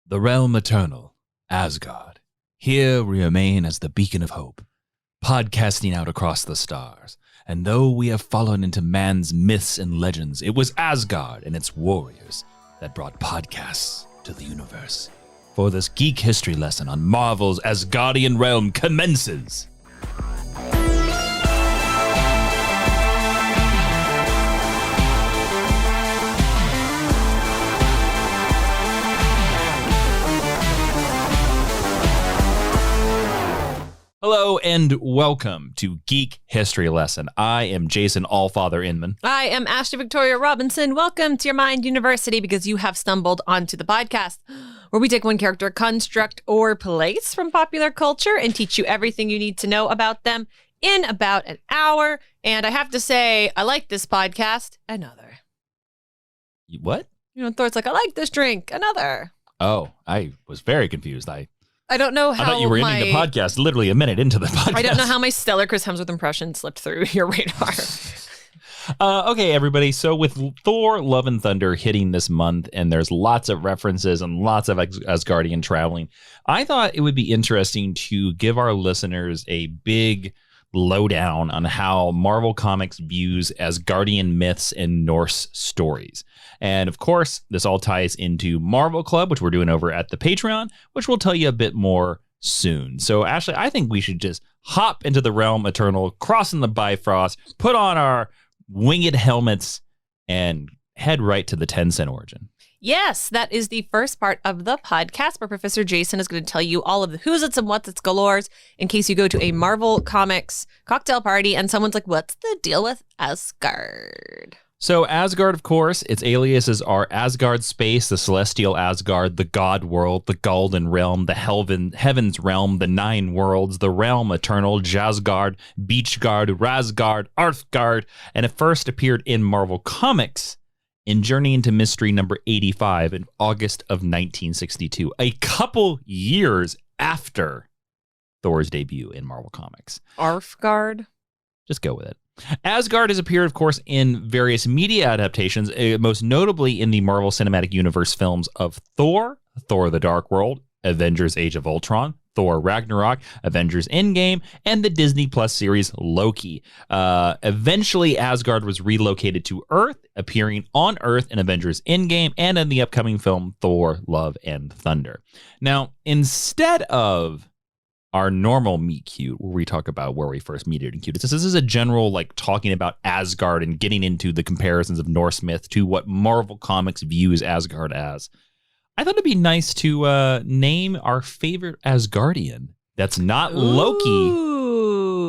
The realm eternal, Asgard. Here we remain as the beacon of hope, podcasting out across the stars. And though we have fallen into man's myths and legends, it was Asgard and its warriors that brought podcasts to the universe. For this geek history lesson on Marvel's Asgardian realm commences. Hello and welcome to Geek History Lesson. I am Jason Allfather Inman. I am Ashley Victoria Robinson. Welcome to your Mind University because you have stumbled onto the podcast where we take one character, construct, or place from popular culture and teach you everything you need to know about them in about an hour. And I have to say, I like this podcast. Another. What? You know, Thor's like, I like this drink. Another. Oh, I was very confused. I don't know how I thought you were ending the podcast literally a minute into the podcast. I don't know how my stellar Chris Hemsworth impression slipped through your radar. Okay, everybody. So with Thor, Love and Thunder hitting this month, and there's lots of references and lots of Asgardian traveling, I thought it would be interesting to give our listeners a big lowdown on how Marvel Comics views Asgardian myths and Norse stories. And of course, this all ties into Marvel Club, which we're doing over at the Patreon, which we'll tell you a bit more soon. So Ashley, I think we should just hop into the realm eternal, crossing the Bifrost, put on our winged helmets, and head right to the 10-cent origin. Yes, that is the first part of the podcast where Professor Jason is going to tell you all of the who's it's and what's it's galores in case you go to a Marvel Comics cocktail party and someone's like, what's the deal with Asgard? So Asgard, of course, its aliases are Asgard Space, the Celestial Asgard, the God World, the Golden Realm, the Heaven's Realm, the Nine Worlds, the Realm Eternal, Jasgard, Beachgard, Rasgard, Arthgard, and it first appeared in Marvel Comics in Journey into Mystery number 85 in August of 1962, a couple years after Thor's debut in Marvel Comics. Arthgard? Just go with it. Asgard has appeared, of course, in various media adaptations, most notably in the Marvel Cinematic Universe films of Thor, Thor the Dark World, Avengers Age of Ultron, Thor Ragnarok, Avengers Endgame, and the Disney Plus series Loki. Eventually, Asgard was relocated to Earth, appearing on Earth in Avengers Endgame and in the upcoming film Thor, Love and Thunder. Now, instead of our normal meet cute, where we talk about where we first meet it and cute, this is a general, like, talking about Asgard and getting into the comparisons of Norse myth to what Marvel Comics views Asgard as. I thought it'd be nice to name our favorite Asgardian that's not Loki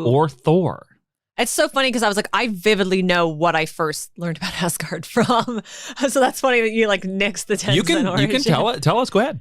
or Thor. It's so funny because I was like, I vividly know what I first learned about Asgard from. So that's funny that you like nixed the 10 cent origin. You can tell us. Go ahead.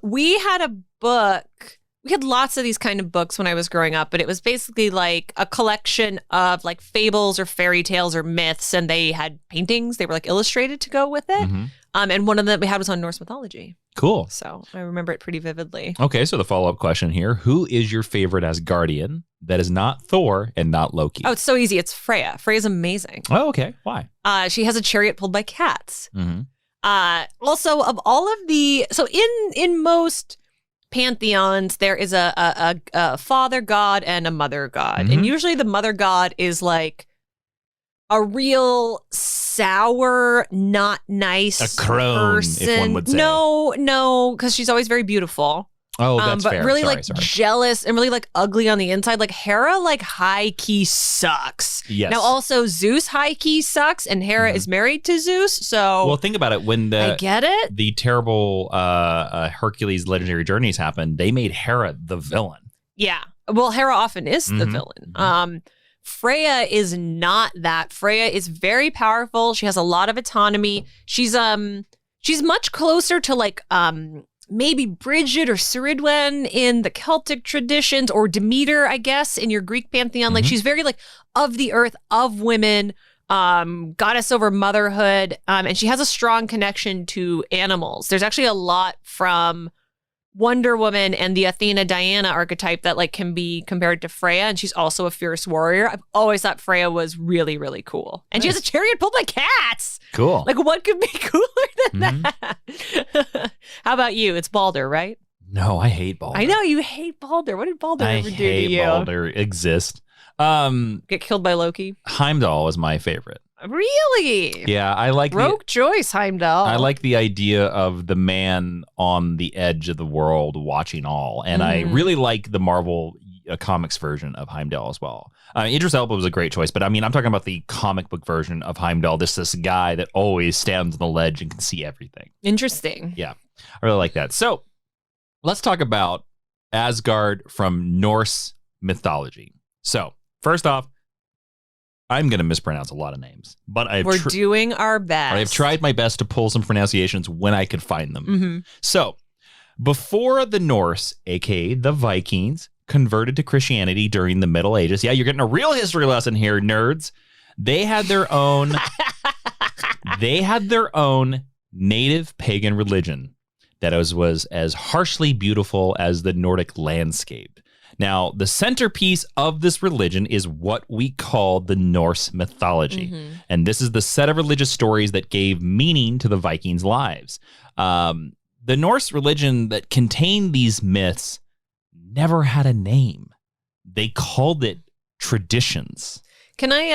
We had a book. We had lots of these kind of books when I was growing up, but it was basically like a collection of like fables or fairy tales or myths, and they had paintings. They were like illustrated to go with it. Mm-hmm. And one of them we had was on Norse mythology. Cool. So I remember it pretty vividly. Okay, so the follow-up question here. Who is your favorite Asgardian that is not Thor and not Loki? Oh, it's so easy. It's Freya. Freya's amazing. Oh, okay. Why? She has a chariot pulled by cats. Mm-hmm. Also, of all of the... So in most pantheons, there is a father god and a mother god. Mm-hmm. And usually the mother god is like a real sour, not nice a crone, person. If one would say. No, because she's always very beautiful. Oh, that's but fair. Really sorry. Jealous and really like ugly on the inside. Like Hera, like high key sucks. Yes. Now also Zeus high key sucks, and Hera is married to Zeus. So well, think about it. When I get it. The terrible Hercules legendary journeys happened, they made Hera the villain. Yeah. Well, Hera often is the villain. Mm-hmm. Freya is not that. Freya is very powerful. She has a lot of autonomy. She's much closer to like maybe Bridget or Ceridwen in the Celtic traditions, or Demeter, I guess, in your Greek pantheon. Mm-hmm. Like she's very like of the earth, of women, goddess over motherhood, and she has a strong connection to animals. There's actually a lot from Wonder Woman and the Athena Diana archetype that like can be compared to Freya, and she's also a fierce warrior. I've always thought Freya was really, really cool. And she has a chariot pulled by cats. Cool. Like, what could be cooler than that? How about you? It's Balder, right? No, I hate Balder. I know you hate Balder. What did Balder ever do to you? I hate Balder exist. Get killed by Loki? Heimdall is my favorite. Really? Yeah, I like Rogue choice, Heimdall. I like the idea of the man on the edge of the world watching all, and I really like the Marvel comics version of Heimdall as well. Idris Elba was a great choice, but I mean, I'm talking about the comic book version of Heimdall. This guy that always stands on the ledge and can see everything. Interesting. Yeah, I really like that. So let's talk about Asgard from Norse mythology. So first off, I'm going to mispronounce a lot of names, but we're doing our best. I've tried my best to pull some pronunciations when I could find them. So, before the Norse, aka the Vikings, converted to Christianity during the Middle Ages, yeah, you're getting a real history lesson here, nerds. They had their own, native pagan religion that was as harshly beautiful as the Nordic landscape. Now, the centerpiece of this religion is what we call the Norse mythology. And this is the set of religious stories that gave meaning to the Vikings' lives. The Norse religion that contained these myths never had a name. They called it traditions. Can I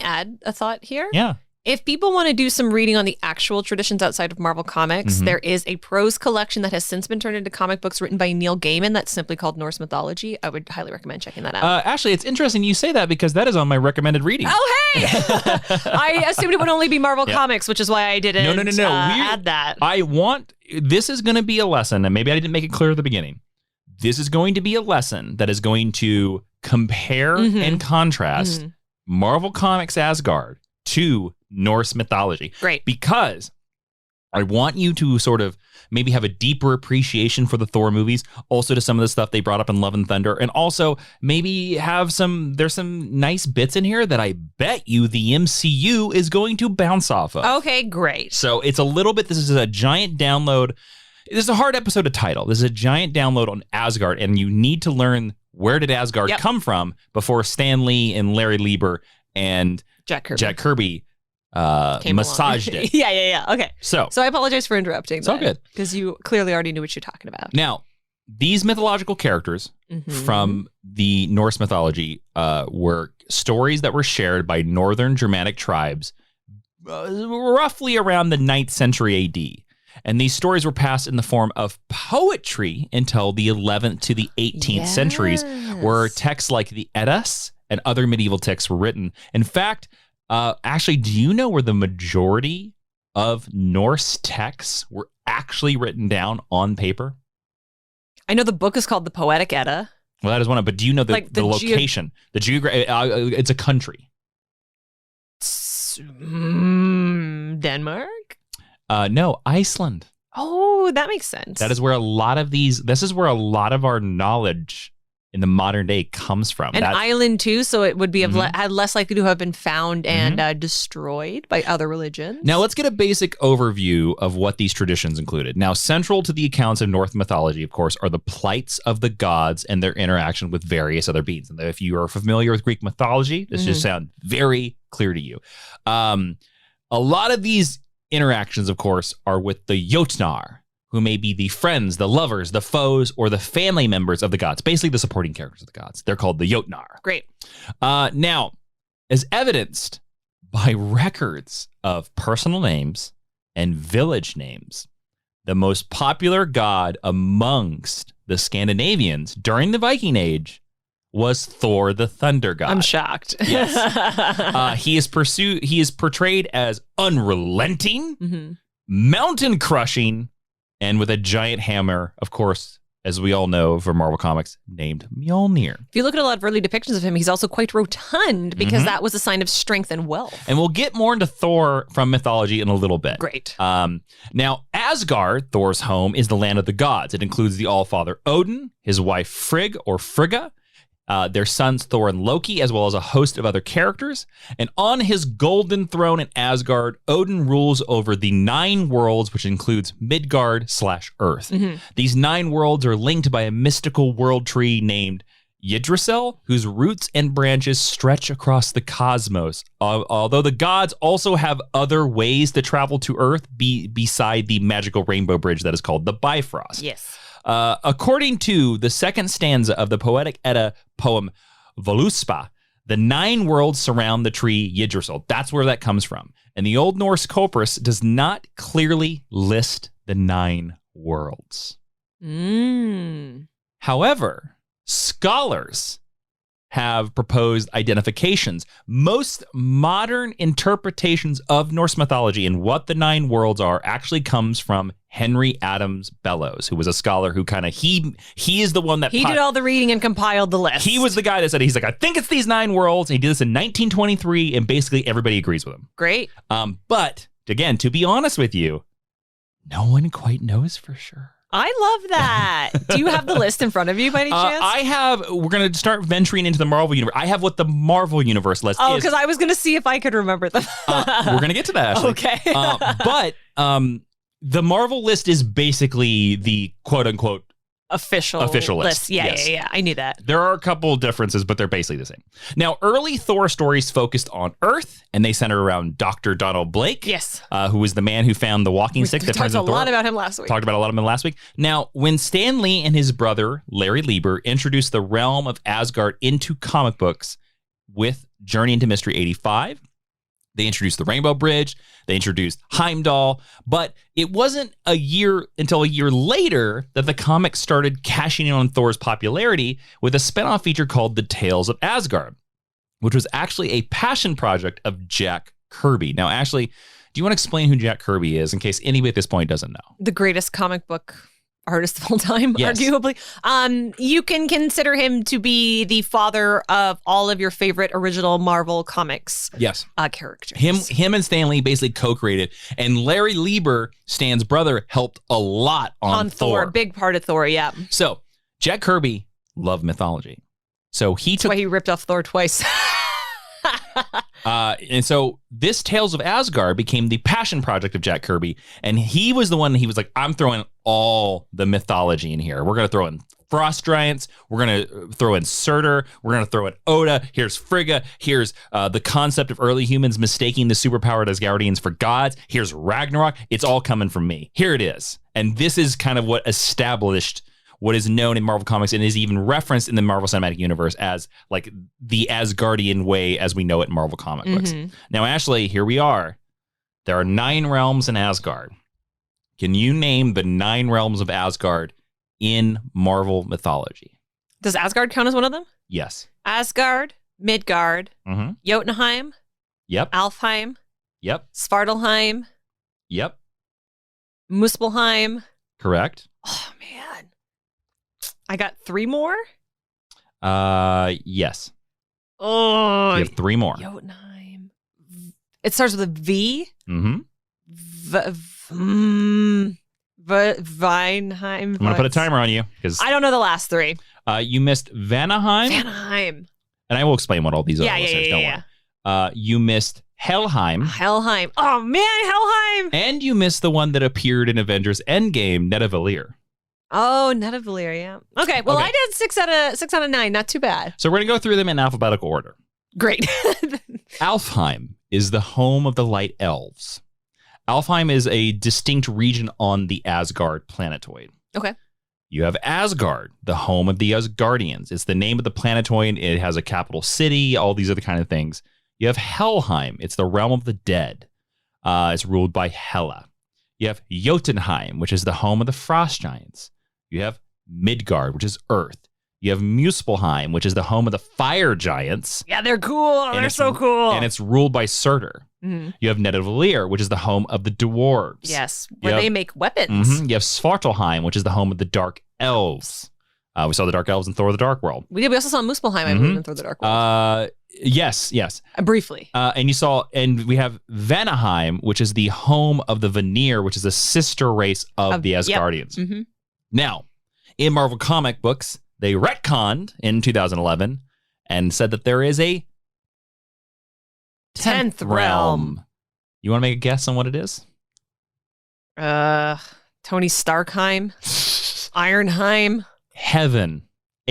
add a thought here? Yeah. If people want to do some reading on the actual traditions outside of Marvel Comics, there is a prose collection that has since been turned into comic books written by Neil Gaiman that's simply called Norse Mythology. I would highly recommend checking that out. Actually, it's interesting you say that because that is on my recommended reading. Oh, hey! I assumed it would only be Marvel Comics, which is why I didn't add that. This is going to be a lesson, and maybe I didn't make it clear at the beginning. This is going to be a lesson that is going to compare and contrast Marvel Comics Asgard to Norse mythology. Great. Because I want you to sort of maybe have a deeper appreciation for the Thor movies, also to some of the stuff they brought up in Love and Thunder, and also maybe there's some nice bits in here that I bet you the MCU is going to bounce off of. Okay, great. So it's a little bit, this is a giant download. This is a hard episode to title. This is a giant download on Asgard, and you need to learn where did Asgard come from before Stan Lee and Larry Lieber and Jack Kirby massaged it. Yeah. Okay. So I apologize for interrupting. It's all good. Because you clearly already knew what you're talking about. Now, these mythological characters from the Norse mythology were stories that were shared by northern Germanic tribes roughly around the 9th century AD. And these stories were passed in the form of poetry until the 11th to the 18th centuries, where texts like the Eddas and other medieval texts were written. In fact, actually, do you know where the majority of Norse texts were actually written down on paper? I know the book is called the Poetic Edda. Well, that is one of, but do you know the location? It's a country. Denmark? No, Iceland. Oh, that makes sense. That is where this is where a lot of our knowledge in the modern day comes from. An island too, so it would be had less likely to have been found and destroyed by other religions. Now let's get a basic overview of what these traditions included. Now, central to the accounts of Norse mythology, of course, are the plights of the gods and their interaction with various other beings. And if you are familiar with Greek mythology, this should sound very clear to you. A lot of these interactions, of course, are with the Jotnar, who may be the friends, the lovers, the foes, or the family members of the gods, basically the supporting characters of the gods. They're called the Jotnar. Great. Now, as evidenced by records of personal names and village names, the most popular god amongst the Scandinavians during the Viking Age was Thor the Thunder God. I'm shocked. Yes. He is portrayed as unrelenting, mountain crushing, and with a giant hammer, of course, as we all know from Marvel Comics, named Mjolnir. If you look at a lot of early depictions of him, he's also quite rotund because that was a sign of strength and wealth. And we'll get more into Thor from mythology in a little bit. Great. Now, Asgard, Thor's home, is the land of the gods. It includes the All-Father Odin, his wife Frigg or Frigga, their sons Thor and Loki, as well as a host of other characters. And on his golden throne in Asgard, Odin rules over the 9 worlds, which includes Midgard/Earth. These 9 worlds are linked by a mystical world tree named Yggdrasil, whose roots and branches stretch across the cosmos. Although the gods also have other ways to travel to Earth beside the magical rainbow bridge that is called the Bifrost. Yes. According to the second stanza of the Poetic Edda poem Voluspa, the 9 worlds surround the tree Yggdrasil. That's where that comes from. And the Old Norse Corpus does not clearly list the 9 worlds. However, scholars have proposed identifications. Most modern interpretations of Norse mythology and what the 9 worlds are actually comes from Henry Adams Bellows, who was a scholar who he is the one that he did all the reading and compiled the list. He was the guy that said, he's like, I think it's these 9 worlds. And he did this in 1923, and basically everybody agrees with him. Great. But again, to be honest with you, no one quite knows for sure. I love that. Do you have the list in front of you by any chance? We're going to start venturing into the Marvel universe. I have what the Marvel universe list is. Oh, because I was going to see if I could remember them. We're going to get to that, actually. Okay. But the Marvel list is basically the quote-unquote official list. Yeah, yes. I knew that. There are a couple differences, but they're basically the same. Now, early Thor stories focused on Earth, and they centered around Dr. Donald Blake. Yes. Who was the man who found the walking stick. We talked a lot about him last week. Talked about a lot of him last week. Now, when Stan Lee and his brother, Larry Lieber, introduced the realm of Asgard into comic books with Journey into Mystery 85, they introduced the Rainbow Bridge. They introduced Heimdall. But it wasn't until a year later that the comics started cashing in on Thor's popularity with a spinoff feature called The Tales of Asgard, which was actually a passion project of Jack Kirby. Now, Ashley, do you want to explain who Jack Kirby is in case anybody at this point doesn't know? The greatest comic book artist of all time, yes. Arguably. You can consider him to be the father of all of your favorite original Marvel comics. Yes. Characters. Him and Stan Lee basically co-created, and Larry Lieber, Stan's brother, helped a lot on Thor. Big part of Thor, yeah. So Jack Kirby loved mythology. So That's why he ripped off Thor twice. And so this Tales of Asgard became the passion project of Jack Kirby. And he was the one that he was like, I'm throwing all the mythology in here. We're going to throw in frost giants. We're going to throw in Surtur. We're going to throw in Oda. Here's Frigga. Here's the concept of early humans mistaking the superpowered Asgardians for gods. Here's Ragnarok. It's all coming from me. Here it is. And this is kind of what established what is known in Marvel Comics and is even referenced in the Marvel Cinematic Universe as like the Asgardian way as we know it in Marvel comic books. Now, Ashley, here we are. There are 9 realms in Asgard. Can you name the 9 realms of Asgard in Marvel mythology? Does Asgard count as one of them? Yes. Asgard, Midgard, Jotunheim. Yep. Alfheim. Yep. Svartalheim. Yep. Muspelheim. Correct. Oh, man. I got 3 more? Yes. Oh. You have 3 more. Jotunheim. It starts with a V? Vinheim. I'm going to put a timer on you because I don't know the last 3. You missed Vanaheim. Vanaheim. And I will explain what all these are. Listeners. Don't worry. You missed Helheim. Helheim. Oh, man, Helheim. And you missed the one that appeared in Avengers Endgame, Nidavellir. Oh, Nidavellir, yeah. Okay, well, I did 6 out of 9. Not too bad. So we're going to go through them in alphabetical order. Great. Alfheim is the home of the Light Elves. Alfheim is a distinct region on the Asgard planetoid. Okay. You have Asgard, the home of the Asgardians. It's the name of the planetoid. It has a capital city, all these other kind of things. You have Helheim. It's the realm of the dead. It's ruled by Hela. You have Jotunheim, which is the home of the frost giants. You have Midgard, which is Earth. You have Muspelheim, which is the home of the fire giants. Yeah, they're cool. They're so cool. And it's ruled by Surtur. You have Nidavellir, which is the home of the dwarves. Yes, where they make weapons. You have Svartalheim, which is the home of the dark elves. We saw the dark elves in Thor: The Dark World. We did. We also saw Muspelheim, I believe, in Thor: The Dark World. Yes. Briefly. And we have Vanaheim, which is the home of the Vanir, which is a sister race of the Asgardians. Yep. Now, in Marvel comic books, they retconned in 2011 and said that there is a 10th realm. You want to make a guess on what it is? Tony Starkheim, Ironheim. Heaven. Heven.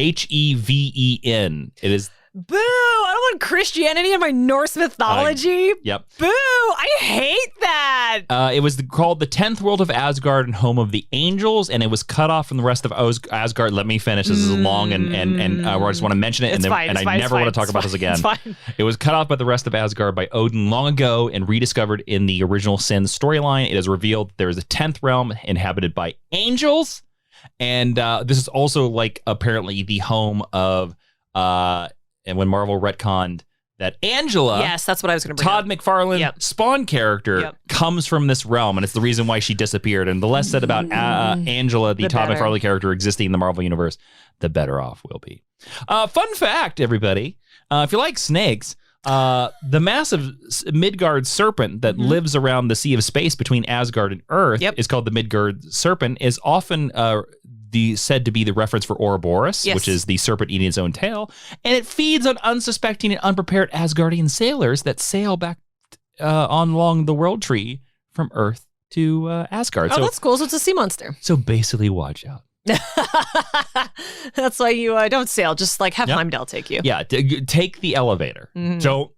It is. Boo! I don't want Christianity in my Norse mythology. Yep. Boo! I hate that. It was called the 10th world of Asgard and home of the angels, and it was cut off from the rest of Asgard. Let me finish. This is long, and I just want to mention it, I never want to talk about this again. It's fine. It was cut off by the rest of Asgard by Odin long ago and rediscovered in the original Sin storyline. It is revealed there is a 10th realm inhabited by angels, and this is also like apparently the home of and when Marvel retconned that Angela, yes, that's what I was going to bring Todd up. McFarlane Spawn character comes from this realm, and it's the reason why she disappeared. And the less said about Angela, the Todd McFarlane character existing in the Marvel universe, the better off we'll be. Fun fact, everybody, if you like snakes, the massive Midgard serpent that lives around the Sea of Space between Asgard and Earth is called the Midgard serpent, is often said to be the reference for Ouroboros, which is the serpent eating its own tail, and it feeds on unsuspecting and unprepared Asgardian sailors that sail back along the world tree from Earth to Asgard. Oh, that's cool. So it's a sea monster. So basically, watch out. That's why you don't sail. Just like have Heimdall take you. Yeah, take the elevator. Don't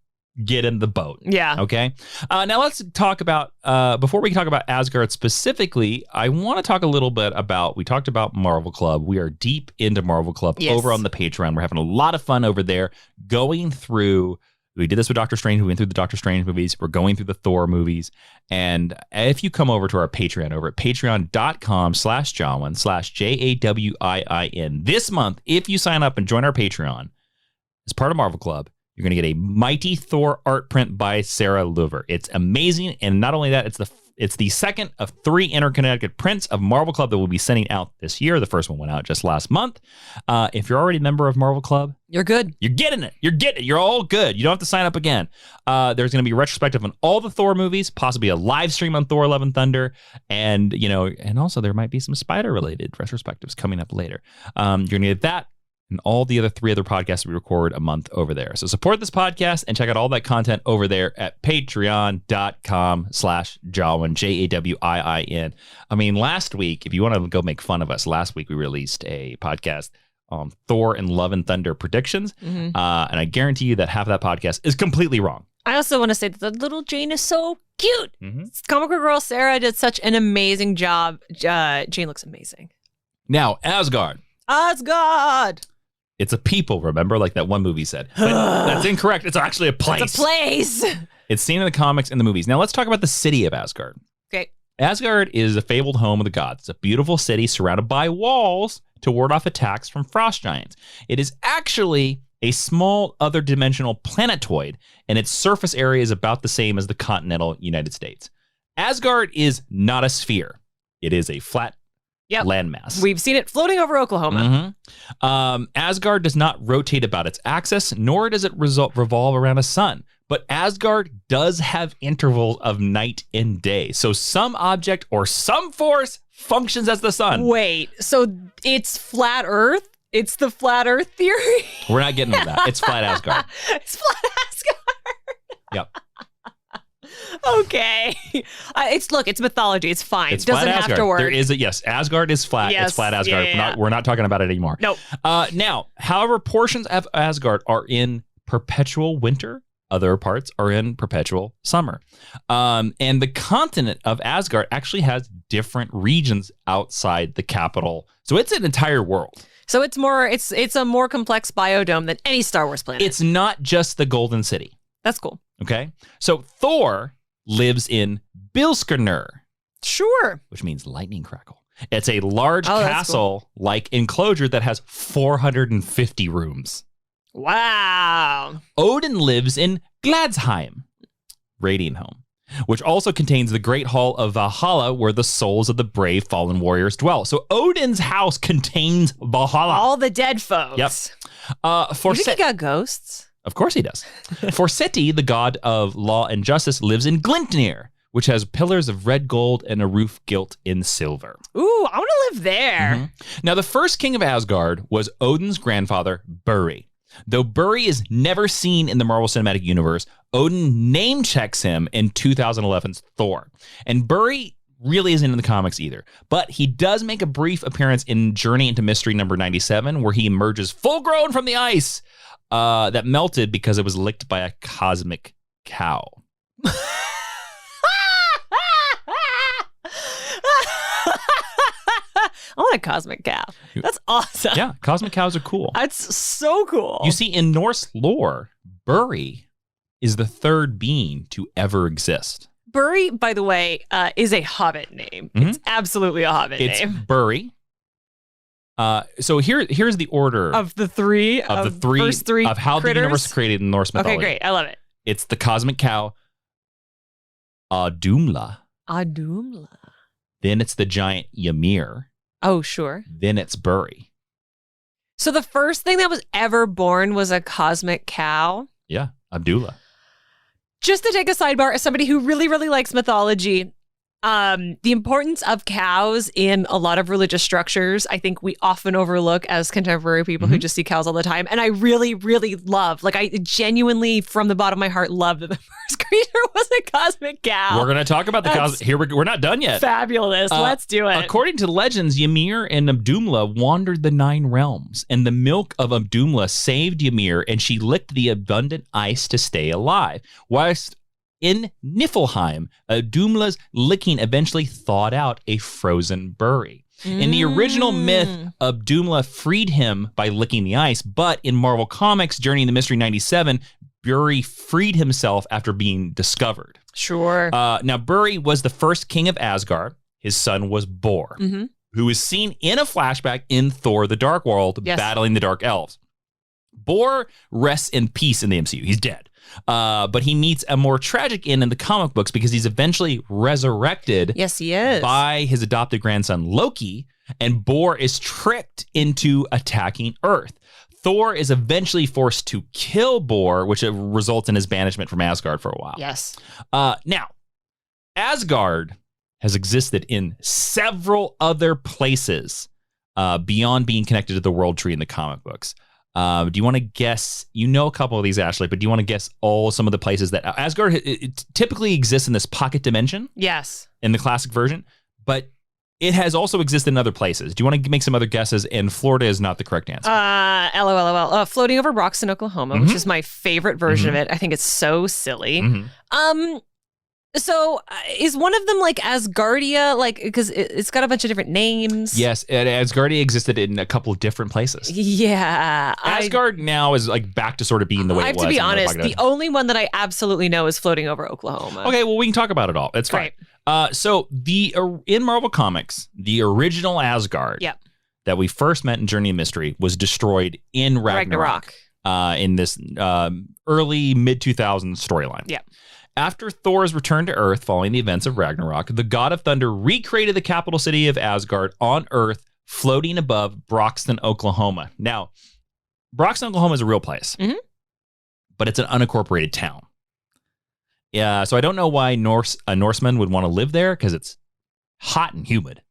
get in the boat. Yeah. Okay. Now let's talk about, before we talk about Asgard specifically, I want to talk a little bit about, we talked about Marvel Club. We are deep into Marvel Club over on the Patreon. We're having a lot of fun over there going through, we did this with Doctor Strange. We went through the Doctor Strange movies. We're going through the Thor movies. And if you come over to our Patreon over at patreon.com/Jawiin this month, if you sign up and join our Patreon as part of Marvel Club, you're going to get a Mighty Thor art print by Sarah Louver. It's amazing. And not only that, it's the second of 3 interconnected prints of Marvel Club that we'll be sending out this year. The first one went out just last month. If you're already a member of Marvel Club, you're good. You're getting it. You're getting it. You're all good. You don't have to sign up again. There's going to be a retrospective on all the Thor movies, possibly a live stream on Thor Love and Thunder. And, and also there might be some Spider-related retrospectives coming up later. You're going to get that and all the other 3 other podcasts we record a month over there. So support this podcast and check out all that content over there at patreon.com/Jawiin, Jawiin. I mean, last week, if you want to go make fun of us, last week we released a podcast on Thor and Love and Thunder predictions. And I guarantee you that half of that podcast is completely wrong. I also want to say that the little Jane is so cute. Comic Book Girl Sarah did such an amazing job. Jane looks amazing. Now, Asgard. It's a people, remember? Like that one movie said. But that's incorrect. It's actually a place. It's a place. It's seen in the comics and the movies. Now let's talk about the city of Asgard. Okay. Asgard is a fabled home of the gods. It's a beautiful city surrounded by walls to ward off attacks from frost giants. It is actually a small other dimensional planetoid, and its surface area is about the same as the continental United States. Asgard is not a sphere. It is a flat landmass. We've seen it floating over Oklahoma. Asgard does not rotate about its axis, nor does it revolve around a sun. But Asgard does have intervals of night and day. So some object or some force functions as the sun. Wait, so it's flat Earth? It's the flat Earth theory? We're not getting into that. It's flat Asgard. It's flat Asgard. Yep. Okay. It's mythology. It's fine. It's it doesn't flat have Asgard. to work. There is Asgard is flat. Yes. It's flat Asgard. Yeah. We're not talking about it anymore. Nope. Now, however, portions of Asgard are in perpetual winter. Other parts are in perpetual summer. And the continent of Asgard actually has different regions outside the capital. So it's an entire world. So it's a more complex biodome than any Star Wars planet. It's not just the Golden City. That's cool. Okay. So Thor lives in Bilskirnir. Sure. Which means lightning crackle. It's a large castle-like enclosure that has 450 rooms. Wow. Odin lives in Gladsheim, Radiant Home, which also contains the Great Hall of Valhalla, where the souls of the brave fallen warriors dwell. So Odin's house contains Valhalla. All the dead folks. Yep. You think he got ghosts? Of course he does. Forseti, the god of law and justice, lives in Glintir, which has pillars of red gold and a roof gilt in silver. Ooh, I want to live there. Now, the first king of Asgard was Odin's grandfather, Buri. Though Buri is never seen in the Marvel Cinematic Universe, Odin name checks him in 2011's Thor. And Buri really isn't in the comics either. But he does make a brief appearance in Journey into Mystery number 97, where he emerges full-grown from the ice that melted because it was licked by a cosmic cow. I want a cosmic cow. That's awesome. Yeah, cosmic cows are cool. That's so cool. You see, in Norse lore, Buri is the third being to ever exist. Buri, by the way, is a Hobbit name. Mm-hmm. It's absolutely a Hobbit It's name. Buri. So here's the order Of the three, first three of how critters? the universe is created in Norse mythology. Okay, great. I love it. It's the cosmic cow, Audumla. Audumla. Then it's the giant Ymir. Oh, sure. Then it's Buri. So the first thing that was ever born was a cosmic cow. Yeah, Abdullah. Just to take a sidebar, as somebody who really, really likes mythology, the importance of cows in a lot of religious structures, I think we often overlook as contemporary people who just see cows all the time. And I really, really love, like I genuinely, from the bottom of my heart, love that the first creature was a cosmic cow. We're going to talk about the cows. Here we're not done yet. Fabulous. Let's do it. According to legends, Ymir and Abdumla wandered the 9 realms, and the milk of Abdumla saved Ymir, and she licked the abundant ice to stay alive. Whilst in Niflheim, Abdumla's licking eventually thawed out a frozen Buri. In the original myth, Abdumla freed him by licking the ice, but in Marvel Comics, Journey in the Mystery 97, Buri freed himself after being discovered. Sure. Now, Buri was the first king of Asgard. His son was Bor, who is seen in a flashback in Thor: The Dark World, battling the Dark Elves. Bor rests in peace in the MCU. He's dead. But he meets a more tragic end in the comic books because he's eventually resurrected. Yes, he is. By his adopted grandson, Loki, and Bor is tricked into attacking Earth. Thor is eventually forced to kill Bor, which results in his banishment from Asgard for a while. Yes. Now, Asgard has existed in several other places beyond being connected to the World Tree in the comic books. Do you want to guess? You know a couple of these, Ashley, but do you want to guess some of the places that Asgard it typically exists in this pocket dimension? Yes. In the classic version, but it has also existed in other places. Do you want to make some other guesses? And Florida is not the correct answer. LOL. Floating over Broxton, Oklahoma, which is my favorite version of it. I think it's so silly. So is one of them like Asgardia? Like, because it's got a bunch of different names. Yes, Asgardia existed in a couple of different places. Yeah. Asgard now is like back to sort of being the way it was. I have to be honest, the only one that I absolutely know is Floating Over Oklahoma. Okay, well, we can talk about it all. That's fine. So in Marvel Comics, the original Asgard that we first met in Journey of Mystery was destroyed in Ragnarok. In this early mid-2000s storyline. Yeah. After Thor's return to Earth following the events of Ragnarok, the god of thunder recreated the capital city of Asgard on Earth, floating above Broxton, Oklahoma. Now, Broxton, Oklahoma is a real place, but it's an unincorporated town. Yeah, so I don't know why a Norseman would want to live there, because it's hot and humid.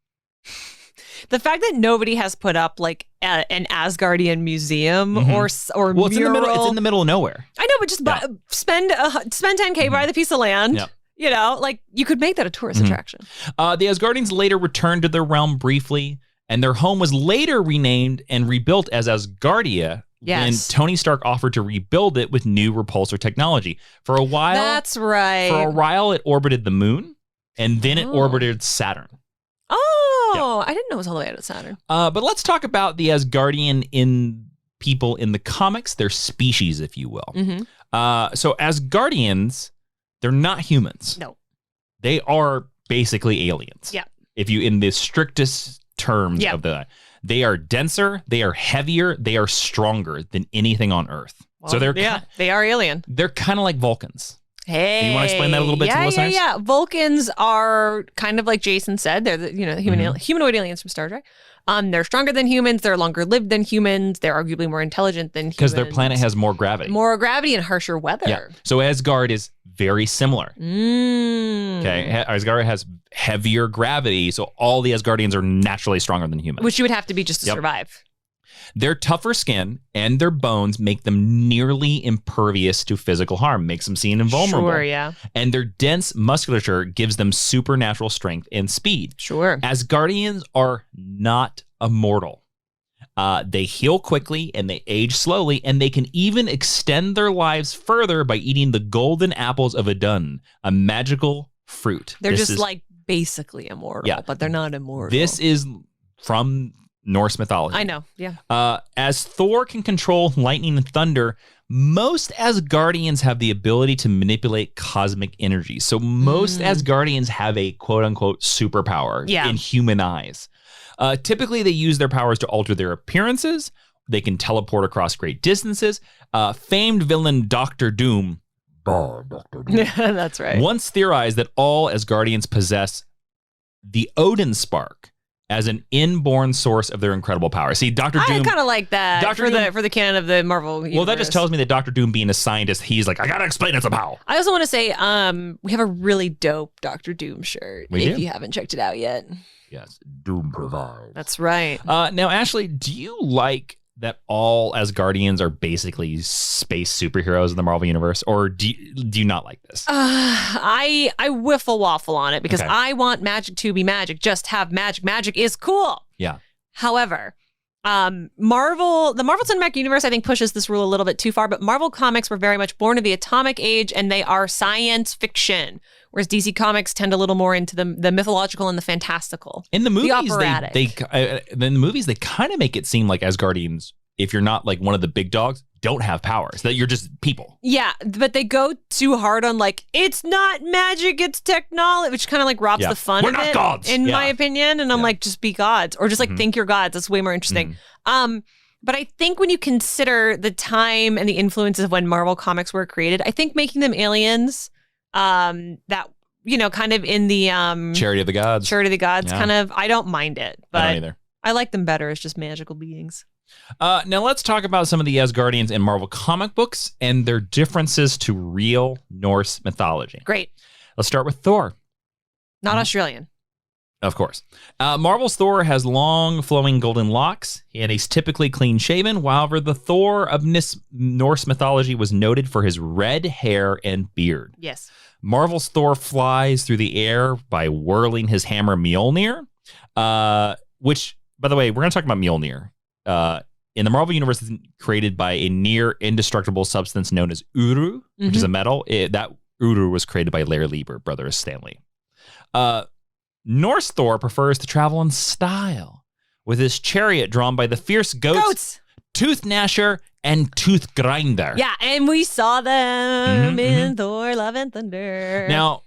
The fact that nobody has put up like an Asgardian museum or Well, mural. it's in the middle of nowhere. I know, but just spend $10K, buy the piece of land. Yep. You know, like you could make that a tourist attraction. The Asgardians later returned to their realm briefly, and their home was later renamed and rebuilt as Asgardia. Yes. And Tony Stark offered to rebuild it with new repulsor technology. For a while, That's right. For a while, it orbited the moon, and then it orbited Saturn. Oh, I didn't know it was all the way out of Saturn. But let's talk about the Asgardian people in the comics, their species, if you will. So Asgardians, they're not humans. No. They are basically aliens. Yeah. If you, in the strictest terms of they are denser, they are heavier, they are stronger than anything on Earth. Well, so they are alien. They're kind of like Vulcans. Hey, do you want to explain that a little bit to the listeners? Yeah. Vulcans are kind of like Jason said. They're the humanoid aliens from Star Trek. They're stronger than humans. They're longer lived than humans. They're arguably more intelligent than humans. Because their planet has more gravity. More gravity and harsher weather. Yeah. So Asgard is very similar. Okay, Asgard has heavier gravity, so all the Asgardians are naturally stronger than humans. Which you would have to be just to survive. Their tougher skin and their bones make them nearly impervious to physical harm, makes them seen invulnerable. Sure, yeah. And their dense musculature gives them supernatural strength and speed. Sure. Asgardians are not immortal. They heal quickly and they age slowly, and they can even extend their lives further by eating the golden apples of Idun, a magical fruit. They're like basically immortal, but they're not immortal. This is from Norse mythology. I know, yeah. As Thor can control lightning and thunder, most Asgardians have the ability to manipulate cosmic energy. So most Asgardians have a quote-unquote superpower in human eyes. Typically, they use their powers to alter their appearances. They can teleport across great distances. Famed villain Dr. Doom that's right. once theorized that all Asgardians possess the Odin spark as an inborn source of their incredible power. See, Dr. Doom... I kind of like that for the canon of the Marvel universe. Well, that just tells me that Dr. Doom, being a scientist, he's like, I gotta explain it somehow. I also want to say we have a really dope Dr. Doom shirt, if you haven't checked it out yet. Yes, Doom provides. That's right. Now, Ashley, do you like that all Asgardians are basically space superheroes in the Marvel universe, or do you not like this? I whiffle waffle on it because I want magic to be magic. Just have magic. Magic is cool. Yeah. However, the Marvel Cinematic Universe, I think, pushes this rule a little bit too far, but Marvel comics were very much born of the atomic age, and they are science fiction, whereas DC Comics tend a little more into the mythological and the fantastical. In the movies, the operatic. in the movies, they kind of make it seem like Asgardians, if you're not like one of the big dogs, don't have powers, that you're just people. Yeah, but they go too hard on like, it's not magic, it's technology, which kind of like robs the fun We're of not it, gods. in my opinion. And I'm like, just be gods, or just like think you're gods. That's way more interesting. But I think when you consider the time and the influences of when Marvel comics were created, I think making them aliens, that, you know, kind of in the Charity of the Gods, kind of, I don't mind it, but I don't either. I like them better as just magical beings. Now let's talk about some of the Asgardians in Marvel comic books and their differences to real Norse mythology. Great. Let's start with Thor. Not Australian. Of course. Marvel's Thor has long, flowing golden locks, and he's typically clean-shaven. However, the Thor of Norse mythology was noted for his red hair and beard. Yes. Marvel's Thor flies through the air by whirling his hammer Mjolnir, which, by the way, we're going to talk about Mjolnir. In the Marvel universe, it's created by a near indestructible substance known as Uru, which is a metal. That Uru was created by Larry Lieber, brother of Stanley. Norse Thor prefers to travel in style, with his chariot drawn by the fierce goats. Tooth Gnasher and Tooth Grinder. Yeah, and we saw them in Thor, Love and Thunder. Now,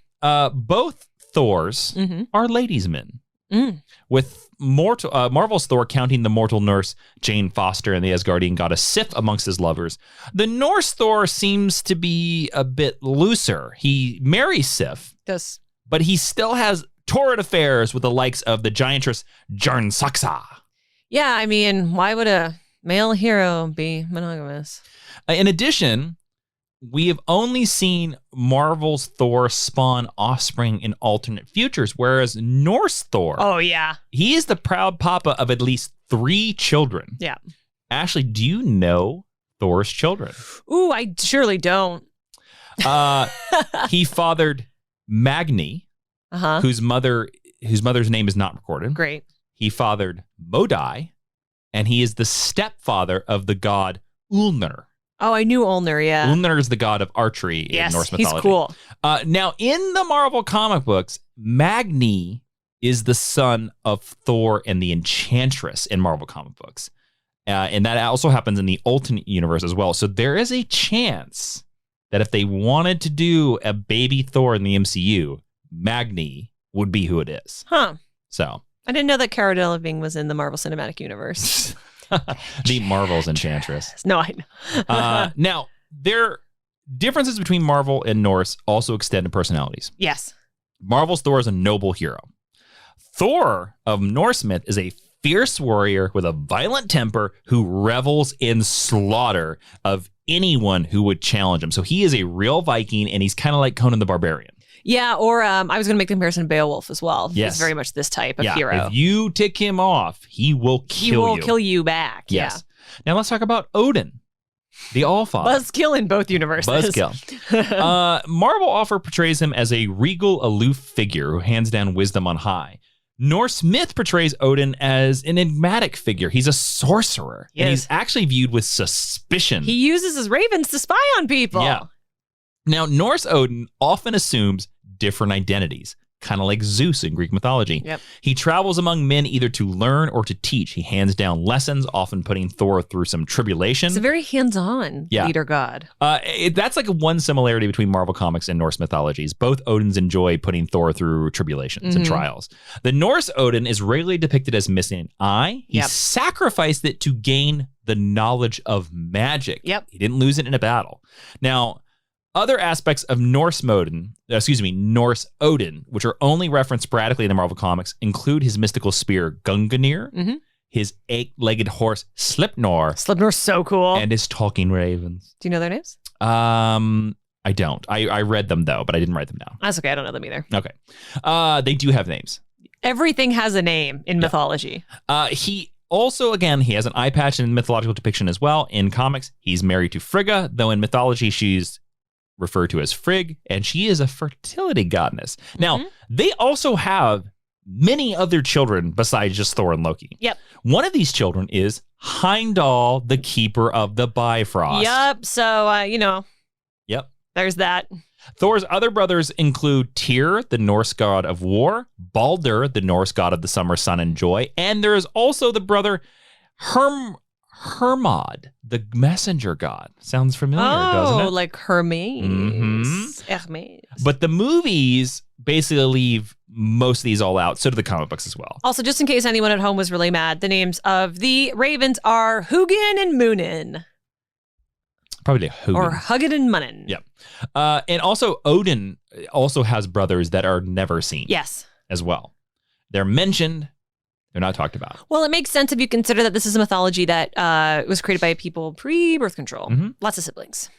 both Thors are ladies' men. With Marvel's Thor counting the mortal nurse Jane Foster and the Asgardian goddess Sif amongst his lovers. The Norse Thor seems to be a bit looser. He marries Sif, but he still has torrid affairs with the likes of the giantress Jarnsaxa. Yeah, I mean, why would a male hero be monogamous? In addition, we have only seen Marvel's Thor spawn offspring in alternate futures, whereas Norse Thor, he is the proud papa of at least 3 children. Yeah. Ashley, do you know Thor's children? Ooh, I surely don't. He fathered Magni, whose mother's name is not recorded. Great. He fathered Modai, and he is the stepfather of the god Ulnir. Oh, I knew Ulnir, yeah. Ulnir is the god of archery in Norse mythology. He's cool. Now, in the Marvel comic books, Magni is the son of Thor and the Enchantress in Marvel comic books. And that also happens in the alternate universe as well. So there is a chance that if they wanted to do a baby Thor in the MCU, Magni would be who it is. Huh. So I didn't know that Cara Delevingne was in the Marvel Cinematic Universe. The Marvel's Enchantress. No, I know. Now, their differences between Marvel and Norse also extend to personalities. Yes. Marvel's Thor is a noble hero. Thor of Norse myth is a fierce warrior with a violent temper who revels in slaughter of anyone who would challenge him. So he is a real Viking, and he's kind of like Conan the Barbarian. Yeah, or I was going to make the comparison to Beowulf as well. Yes. He's very much this type of hero. If you tick him off, he will kill you. He will kill you back. Yes. Now let's talk about Odin, the Allfather. Buzzkill in both universes. Buzzkill. Marvel often portrays him as a regal, aloof figure who hands down wisdom on high. Norse myth portrays Odin as an enigmatic figure. He's a sorcerer, and he's actually viewed with suspicion. He uses his ravens to spy on people. Yeah. Now, Norse Odin often assumes different identities, kind of like Zeus in Greek mythology. Yep. He travels among men either to learn or to teach. He hands down lessons, often putting Thor through some tribulation. He's a very hands-on leader god. That's like one similarity between Marvel Comics and Norse mythologies. Both Odins enjoy putting Thor through tribulations and trials. The Norse Odin is regularly depicted as missing an eye. He sacrificed it to gain the knowledge of magic. Yep. He didn't lose it in a battle. Now, other aspects of Norse Odin, which are only referenced sporadically in the Marvel Comics, include his mystical spear Gungnir, his 8-legged horse Sleipnir. Sleipnir's so cool. And his talking ravens. Do you know their names? I don't. I read them though, but I didn't write them down. That's okay. I don't know them either. Okay. They do have names. Everything has a name in mythology. He also, again, he has an eye patch in mythological depiction as well. In comics, he's married to Frigga, though in mythology, she's referred to as Frigg, and she is a fertility goddess. Now, they also have many other children besides just Thor and Loki. Yep. One of these children is Heimdall, the keeper of the Bifrost. Yep. So, Yep. There's that. Thor's other brothers include Tyr, the Norse god of war, Balder, the Norse god of the summer, sun, and joy, and there is also the brother Hermod, the messenger god. Sounds familiar, doesn't it? Oh, like Hermes. Hermes. But the movies basically leave most of these all out. So do the comic books as well. Also, just in case anyone at home was really mad, the names of the ravens are Hugin and Munin. Probably Hugin. Or Hugin and Munin. Yep. And also, Odin also has brothers that are never seen. Yes. As well. They're mentioned. They're not talked about. Well, it makes sense if you consider that this is a mythology that was created by people pre-birth control. Lots of siblings.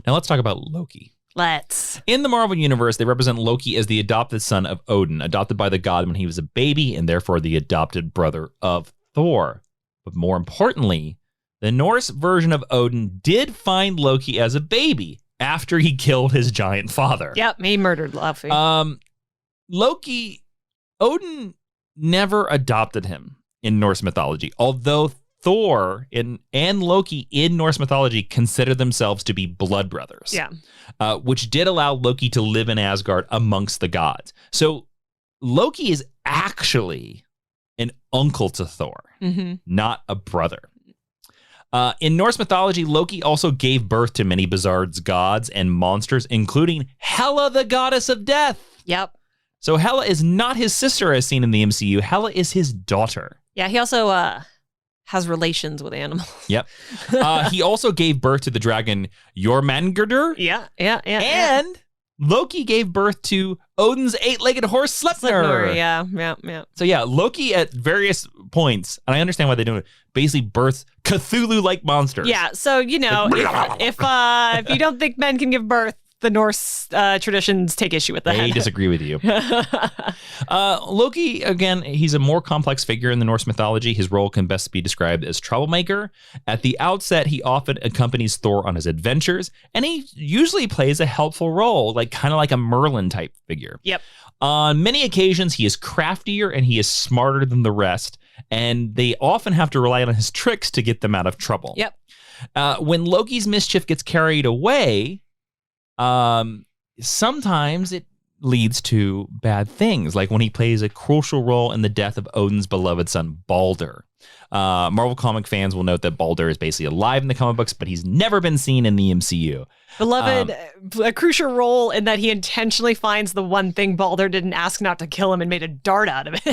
Now let's talk about Loki. Let's. In the Marvel Universe, they represent Loki as the adopted son of Odin, adopted by the god when he was a baby, and therefore the adopted brother of Thor. But more importantly, the Norse version of Odin did find Loki as a baby after he killed his giant father. Yep, he murdered Loki. Odin never adopted him in Norse mythology, although Thor and Loki in Norse mythology consider themselves to be blood brothers. Yeah. Which did allow Loki to live in Asgard amongst the gods. So Loki is actually an uncle to Thor, not a brother. In Norse mythology, Loki also gave birth to many bizarre gods and monsters, including Hela, the goddess of death. Yep. So Hela is not his sister as seen in the MCU. Hela is his daughter. Yeah, he also has relations with animals. Yep. He also gave birth to the dragon Jormungandr. Yeah. And Loki gave birth to Odin's 8-legged horse Sleipnir. Yeah. So yeah, Loki at various points, and I understand why they do it, basically births Cthulhu-like monsters. Yeah, so, if you don't think men can give birth, the Norse traditions take issue with that. They disagree with you. Loki, again, he's a more complex figure in the Norse mythology. His role can best be described as troublemaker. At the outset, he often accompanies Thor on his adventures, and he usually plays a helpful role, kind of like a Merlin type figure. Yep. On many occasions, he is craftier and he is smarter than the rest, and they often have to rely on his tricks to get them out of trouble. Yep. When Loki's mischief gets carried away, sometimes it leads to bad things, like when he plays a crucial role in the death of Odin's beloved son, Balder. Marvel comic fans will note that Balder is basically alive in the comic books, but he's never been seen in the MCU. Beloved, a crucial role in that he intentionally finds the one thing Balder didn't ask not to kill him and made a dart out of it.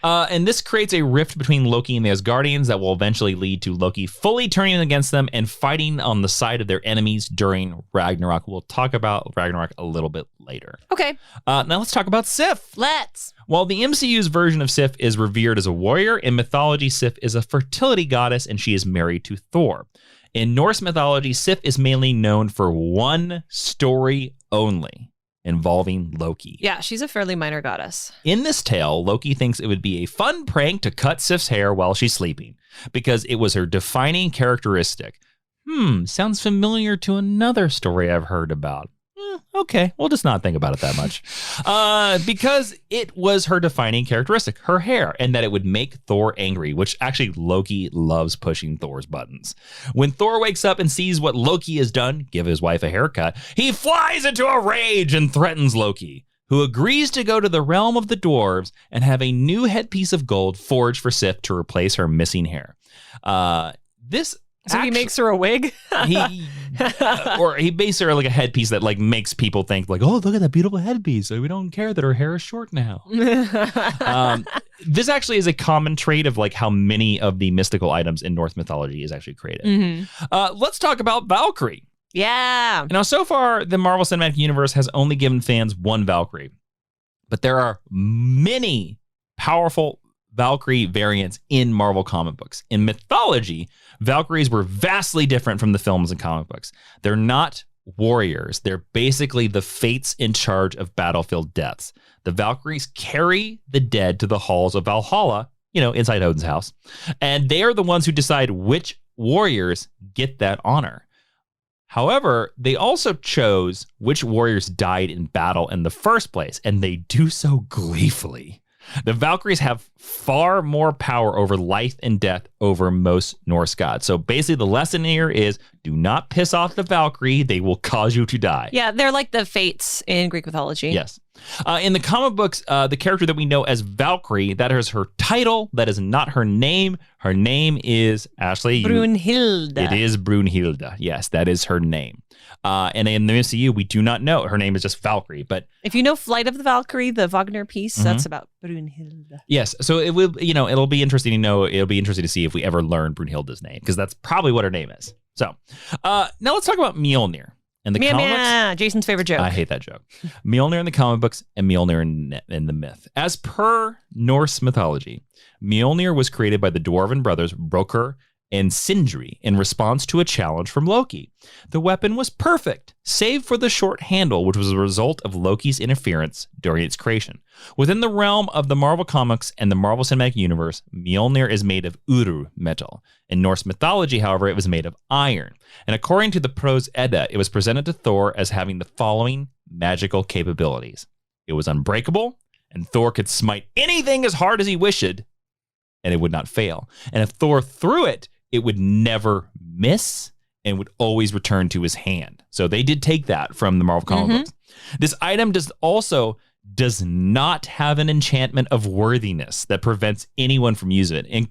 And this creates a rift between Loki and the Asgardians that will eventually lead to Loki fully turning against them and fighting on the side of their enemies during Ragnarok. We'll talk about Ragnarok a little bit later. Okay. Now let's talk about Sif. Let's. While the MCU's version of Sif is revered as a warrior, in mythology, Sif is a fertility goddess and she is married to Thor. In Norse mythology, Sif is mainly known for one story only, involving Loki. Yeah, she's a fairly minor goddess. In this tale, Loki thinks it would be a fun prank to cut Sif's hair while she's sleeping because it was her defining characteristic. Sounds familiar to another story I've heard about. Okay, we'll just not think about it that much. Because it was her defining characteristic, her hair, and that it would make Thor angry, which actually Loki loves pushing Thor's buttons. When Thor wakes up and sees what Loki has done, give his wife a haircut, he flies into a rage and threatens Loki, who agrees to go to the realm of the dwarves and have a new headpiece of gold forged for Sif to replace her missing hair. So he makes her a wig? Or he makes her like a headpiece that like makes people think like, oh, look at that beautiful headpiece. We don't care that her hair is short now. This actually is a common trait of like how many of the mystical items in Norse mythology is actually created. Mm-hmm. Let's talk about Valkyrie. Yeah. Now, so far, the Marvel Cinematic Universe has only given fans one Valkyrie, but there are many powerful Valkyrie variants in Marvel comic books. In mythology, Valkyries were vastly different from the films and comic books. They're not warriors. They're basically the fates in charge of battlefield deaths. The Valkyries carry the dead to the halls of Valhalla, inside Odin's house, and they are the ones who decide which warriors get that honor. However, they also chose which warriors died in battle in the first place, and they do so gleefully. The Valkyries have far more power over life and death over most Norse gods. So basically the lesson here is do not piss off the Valkyrie. They will cause you to die. Yeah, they're like the fates in Greek mythology. Yes. In the comic books, the character that we know as Valkyrie, that is her title. That is not her name. Her name is, Ashley. Brunhilde. It is Brunhilde. Yes, that is her name. And in the MCU, we do not know. Her name is just Valkyrie. But if you know Flight of the Valkyrie, the Wagner piece, that's about Brunhilde. Yes. So it will, it'll be interesting to know. It'll be interesting to see if we ever learn Brunhilde's name, because that's probably what her name is. So now let's talk about Mjolnir. In the comic books, Jason's favorite joke. I hate that joke. Mjolnir in the comic books and Mjolnir in the myth. As per Norse mythology, Mjolnir was created by the dwarven brothers Brokr and Sindri in response to a challenge from Loki. The weapon was perfect, save for the short handle, which was a result of Loki's interference during its creation. Within the realm of the Marvel Comics and the Marvel Cinematic Universe, Mjolnir is made of Uru metal. In Norse mythology, however, it was made of iron. And according to the Prose Edda, it was presented to Thor as having the following magical capabilities. It was unbreakable, and Thor could smite anything as hard as he wished, and it would not fail. And if Thor threw it, it would never miss and would always return to his hand. So they did take that from the Marvel comic books. This item does not have an enchantment of worthiness that prevents anyone from using it.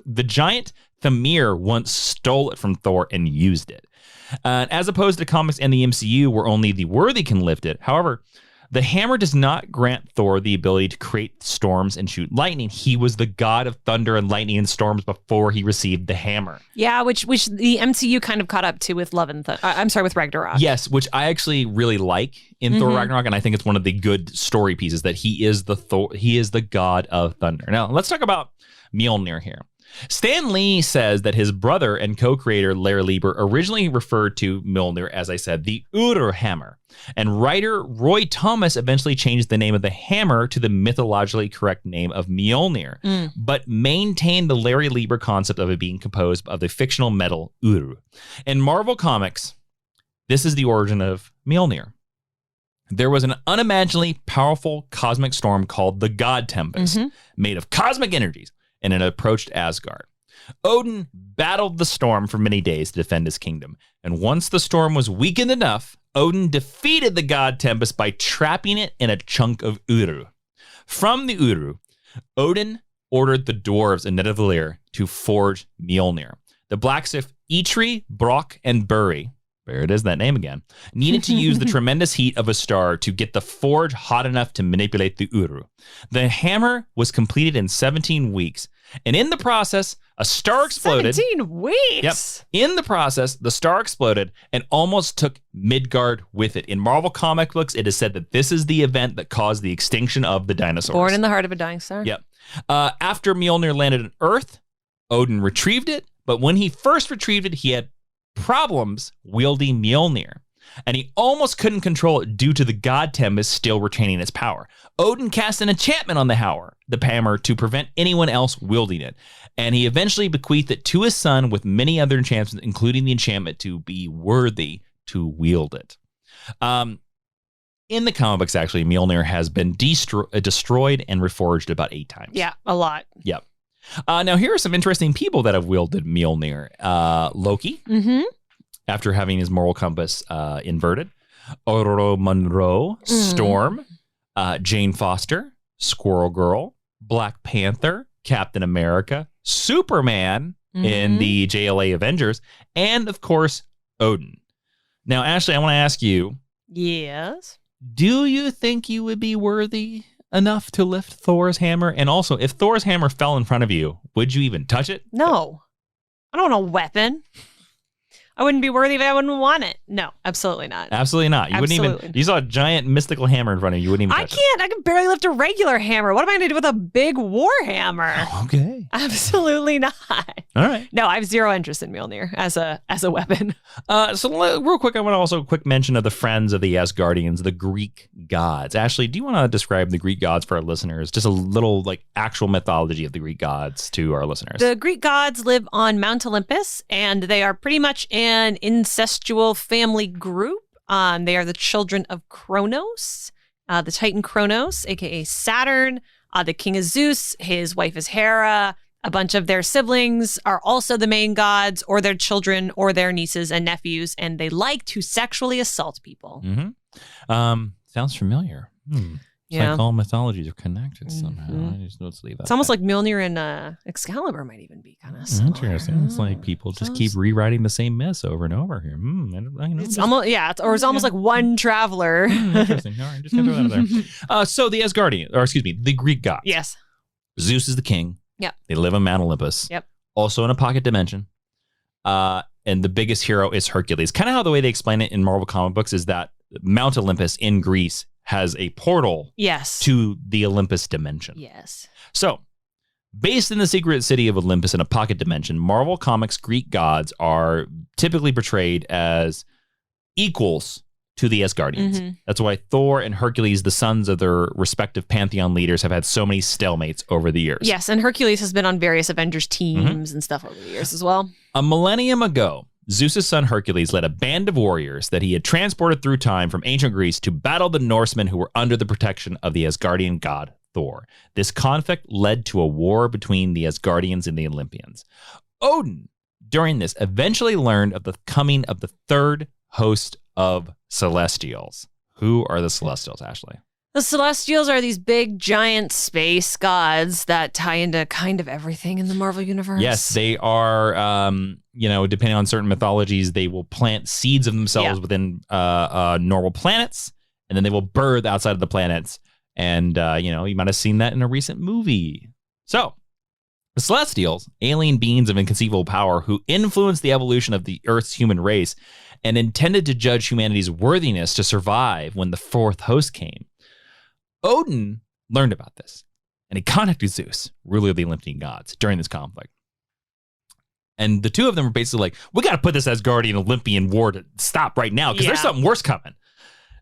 The giant Thamir once stole it from Thor and used it. As opposed to comics and the MCU where only the worthy can lift it. However, the hammer does not grant Thor the ability to create storms and shoot lightning. He was the god of thunder and lightning and storms before he received the hammer. Yeah, which the MCU kind of caught up to with with Ragnarok. Yes, which I actually really like in Thor Ragnarok, and I think it's one of the good story pieces that he is the god of thunder. Now, let's talk about Mjolnir here. Stan Lee says that his brother and co-creator Larry Lieber originally referred to Mjolnir, as I said, the Urur hammer. And writer Roy Thomas eventually changed the name of the hammer to the mythologically correct name of Mjolnir, but maintained the Larry Lieber concept of it being composed of the fictional metal Urur. In Marvel Comics, this is the origin of Mjolnir. There was an unimaginably powerful cosmic storm called the God Tempest, made of cosmic energies, and it approached Asgard. Odin battled the storm for many days to defend his kingdom, and once the storm was weakened enough, Odin defeated the God Tempest by trapping it in a chunk of Uru. From the Uru, Odin ordered the dwarves in Nidavellir to forge Mjolnir. The blacksmith Eitri, Brock, and Buri, there it is, that name again, needed to use the tremendous heat of a star to get the forge hot enough to manipulate the Uru. The hammer was completed in 17 weeks, and in the process, a star exploded. 17 weeks? Yep. In the process, the star exploded and almost took Midgard with it. In Marvel comic books, it is said that this is the event that caused the extinction of the dinosaurs. Born in the heart of a dying star. Yep. After Mjolnir landed on Earth, Odin retrieved it, but when he first retrieved it, he had problems wielding Mjolnir, and he almost couldn't control it due to the god Tempest still retaining its power. Odin cast an enchantment on the hammer to prevent anyone else wielding it, and he eventually bequeathed it to his son with many other enchantments, including the enchantment to be worthy to wield it. In the comic books, actually, Mjolnir has been destroyed and reforged about 8 times. Yeah, a lot. Yep. Now, here are some interesting people that have wielded Mjolnir. Loki, after having his moral compass inverted. Ororo Monroe, Storm, Jane Foster, Squirrel Girl, Black Panther, Captain America, Superman in the JLA Avengers, and, of course, Odin. Now, Ashley, I want to ask you. Yes? Do you think you would be worthy enough to lift Thor's hammer? And also, if Thor's hammer fell in front of you, would you even touch it? No. I don't want a weapon. I wouldn't be worthy if I wouldn't want it. No, absolutely not. Absolutely not. You wouldn't even. You saw a giant mystical hammer in front of you. You wouldn't even touch it. I can barely lift a regular hammer. What am I going to do with a big war hammer? Okay. Absolutely not. All right. No, I have zero interest in Mjolnir as a weapon. So real quick, I want to also a quick mention of the friends of the Asgardians, the Greek gods. Ashley, do you want to describe the Greek gods for our listeners? Just a little actual mythology of the Greek gods to our listeners. The Greek gods live on Mount Olympus, and they are pretty much an incestual family group. They are the children of Kronos, the Titan Kronos, aka Saturn. The king is Zeus. His wife is Hera. A bunch of their siblings are also the main gods, or their children, or their nieces and nephews, and they like to sexually assault people. Sounds familiar. It's like all mythologies are connected somehow. Let's leave that. It's almost like Mjolnir and Excalibur might even be kind of similar. Interesting. It's like people just keep rewriting the same myths over and over here. It's almost like one traveler. Interesting. All right, just gonna throw that out there. So the the Greek gods. Yes. Zeus is the king. Yep. They live on Mount Olympus. Yep. Also in a pocket dimension. And the biggest hero is Hercules. Kind of how the way they explain it in Marvel comic books is that Mount Olympus in Greece has a portal to the Olympus dimension. Yes. So, based in the secret city of Olympus in a pocket dimension, Marvel Comics Greek gods are typically portrayed as equals to the Asgardians. That's why Thor and Hercules, the sons of their respective pantheon leaders, have had so many stalemates over the years. Yes, and Hercules has been on various Avengers teams and stuff over the years as well. A millennium ago, Zeus' son Hercules led a band of warriors that he had transported through time from ancient Greece to battle the Norsemen who were under the protection of the Asgardian god Thor. This conflict led to a war between the Asgardians and the Olympians. Odin, during this, eventually learned of the coming of the third host of Celestials. Who are the Celestials, Ashley? The Celestials are these big, giant space gods that tie into kind of everything in the Marvel Universe. Yes, they are, depending on certain mythologies, they will plant seeds of themselves within normal planets, and then they will birth outside of the planets. And, you might have seen that in a recent movie. So, the Celestials, alien beings of inconceivable power who influenced the evolution of the Earth's human race and intended to judge humanity's worthiness to survive when the fourth host came. Odin learned about this, and he contacted Zeus, ruler of the Olympian gods, during this conflict. And the two of them were basically like, we got to put this Asgardian Olympian war to stop right now, because there's something worse coming.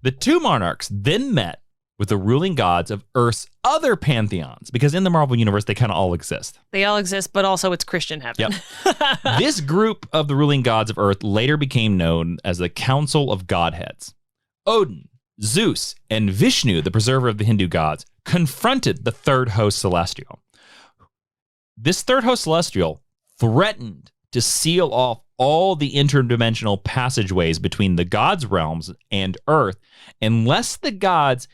The two monarchs then met with the ruling gods of Earth's other pantheons, because in the Marvel Universe, they kind of all exist. They all exist, but also it's Christian heaven. Yep. This group of the ruling gods of Earth later became known as the Council of Godheads. Odin, Zeus, and Vishnu, the preserver of the Hindu gods, confronted the third host celestial. This third host celestial threatened to seal off all the interdimensional passageways between the gods' realms and Earth unless the gods